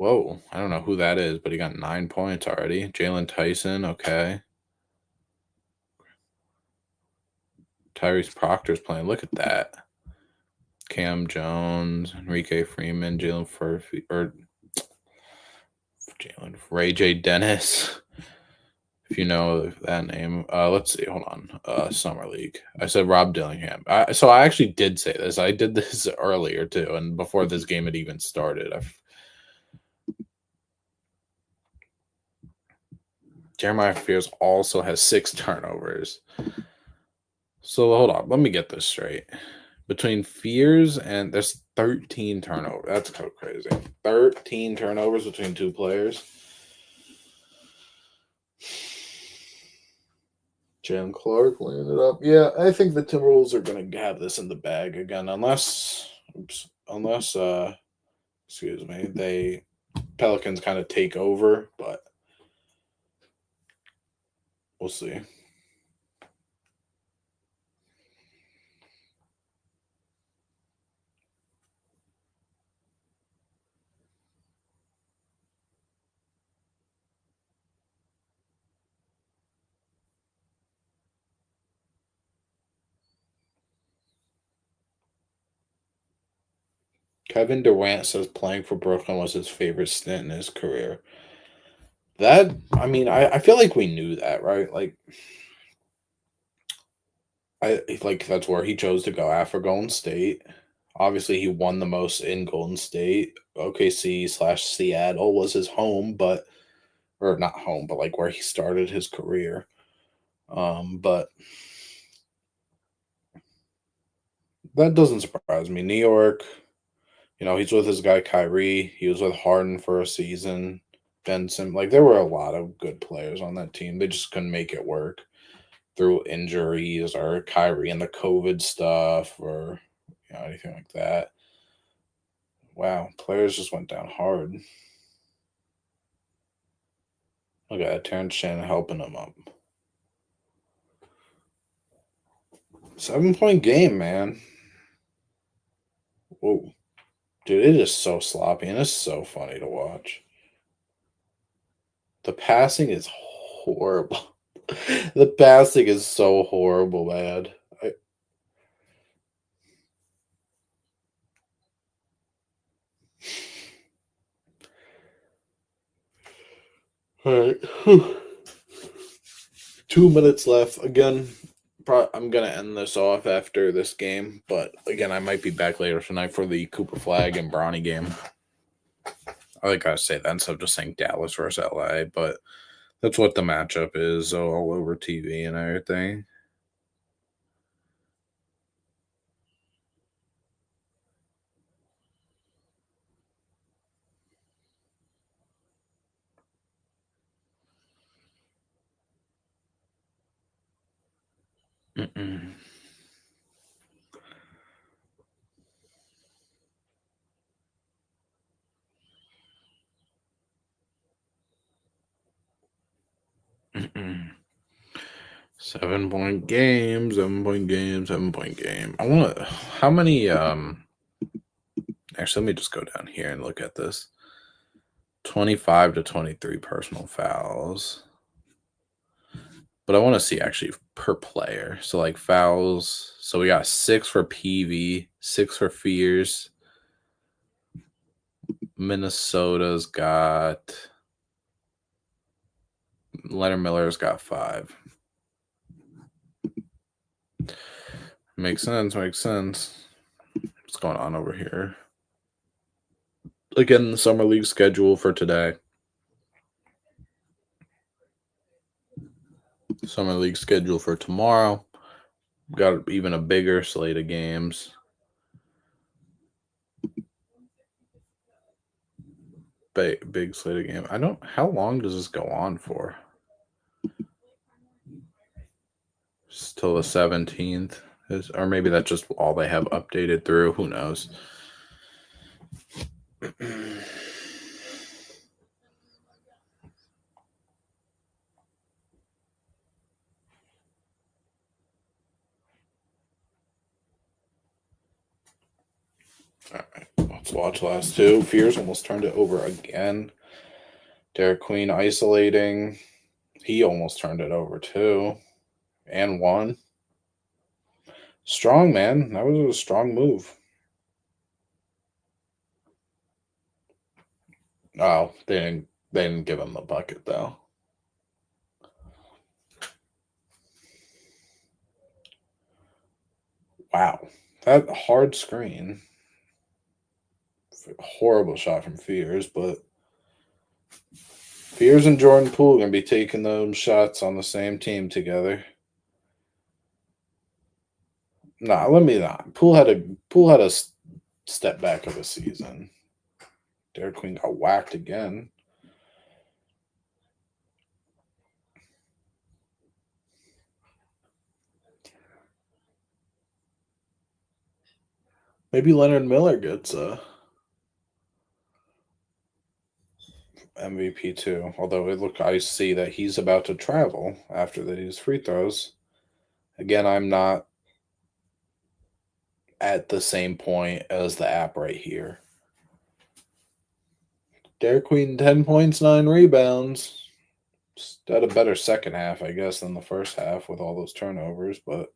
Whoa, I don't know who that is, but he got 9 points already. Jalen Tyson, okay. Tyrese Proctor's playing. Look at that. Cam Jones, Enrique Freeman, Jalen Furphy, or Jalen Ray J. Dennis. If you know that name. Let's see. Hold on. Summer League. I said Rob Dillingham. So I actually did say this. I did this earlier too, and before this game had even started. Jeremiah Fears also has 6 turnovers. So hold on. Let me get this straight. Between Fears and there's 13 turnovers. That's so crazy. 13 turnovers between 2 players. Jalen Clark laying it up. Yeah, I think the Timberwolves are going to have this in the bag again, unless excuse me, they Pelicans kind of take over, but we'll see. Kevin Durant says playing for Brooklyn was his favorite stint in his career. That I mean, I feel like we knew that, right? Like that's where he chose to go after Golden State. Obviously, he won the most in Golden State. OKC/Seattle was his home, but or not home, but like where he started his career. But that doesn't surprise me. New York, he's with his guy Kyrie. He was with Harden for a season. Benson, like there were a lot of good players on that team. They just couldn't make it work through injuries or Kyrie and the COVID stuff or anything like that. Wow, players just went down hard. Look at that, Terrence Shannon helping him up. 7-point game, man. Whoa. Dude, it is so sloppy and it's so funny to watch. The passing is horrible. The passing is so horrible, man. All right. 2 minutes left. Again, I'm going to end this off after this game. But again, I might be back later tonight for the Cooper Flag and Bronny game. I gotta say that instead of just saying Dallas versus LA. But that's what the matchup is all over TV and everything. Mm-mm. Mm-mm. 7-point game, 7-point game, 7-point game. I want to. How many? Actually, let me just go down here and look at this. 25 to 23 personal fouls. But I want to see actually per player. So like fouls. So we got 6 for PV, 6 for Fears. Minnesota's got. Leonard Miller's got 5. Makes sense. Makes sense. What's going on over here? Again, the summer league schedule for today. Summer league schedule for tomorrow. Got even a bigger slate of games. Big slate of game. I don't. How long does this go on for? Just till the 17th, or maybe that's just all they have updated through. Who knows? All right. Let's watch last two. Fears almost turned it over again. Derek Queen isolating. He almost turned it over too. And won. Strong, man. That was a strong move. Oh, they didn't give him the bucket though. Wow. That hard screen. Horrible shot from Fears, but Fears and Jordan Poole gonna be taking those shots on the same team together. Nah, let me not. Poole had a step back of a season. Derek Queen got whacked again. Maybe Leonard Miller gets a MVP too. Although I see that he's about to travel after these free throws. Again, I'm not at the same point as the app right here. Derek Queen, 10 points, 9 rebounds. Had a better second half, I guess, than the first half with all those turnovers, but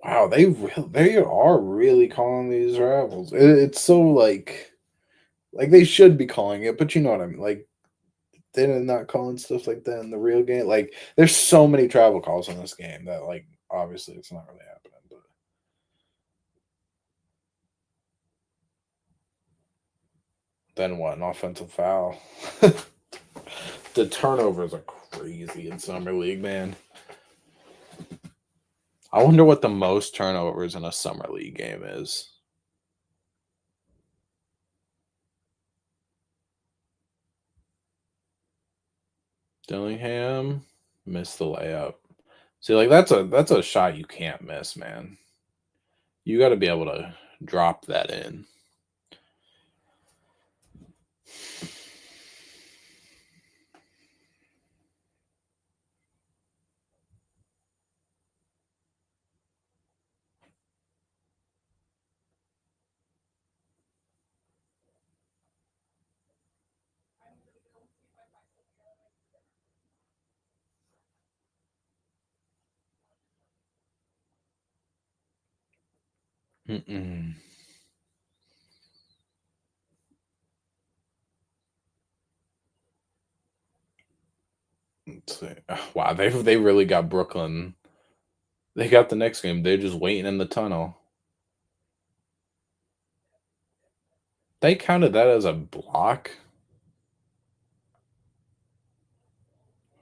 wow, they are really calling these rivals. It's so like they should be calling it, but you know what I mean. Like they're not calling stuff like that in the real game. Like there's so many travel calls in this game that like obviously it's not really happening. But then what? An offensive foul. The turnovers are crazy in summer league, man. I wonder what the most turnovers in a summer league game is. Dillingham missed the layup. See, like that's a shot you can't miss, man. You got to be able to drop that in. Mm-mm. Let's see. Wow, they really got Brooklyn. They got the next game. They're just waiting in the tunnel. They counted that as a block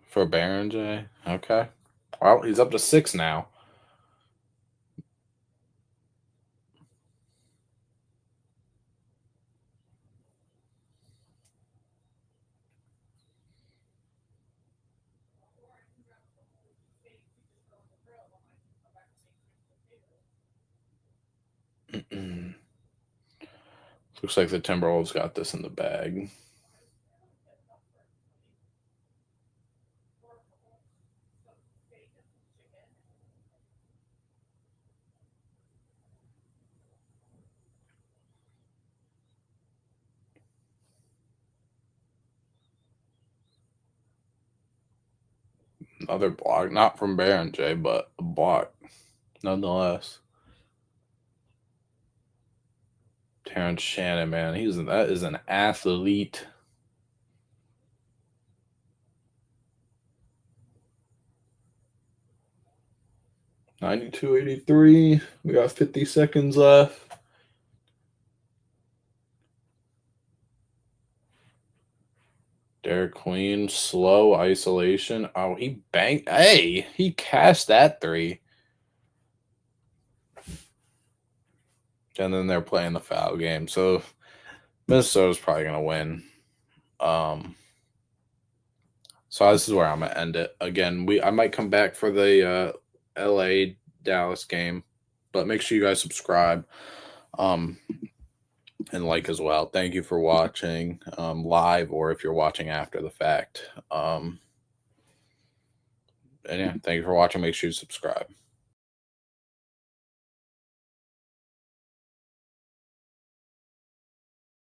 for Baron J. Okay. Well, he's up to 6 now. Mm-mm. Looks like the Timberwolves got this in the bag. Another block, not from Baron J, but a block nonetheless. Terrence Shannon, man, that is an athlete. $92.83. We got 50 seconds left. Derek Queen, slow isolation. Oh, he banked. Hey, he cashed that three. And then they're playing the foul game. So Minnesota's probably going to win. So this is where I'm going to end it. Again, I might come back for the LA Dallas game, but make sure you guys subscribe. and like as well. Thank you for watching live, or if you're watching after the fact. And yeah, thank you for watching. Make sure you subscribe.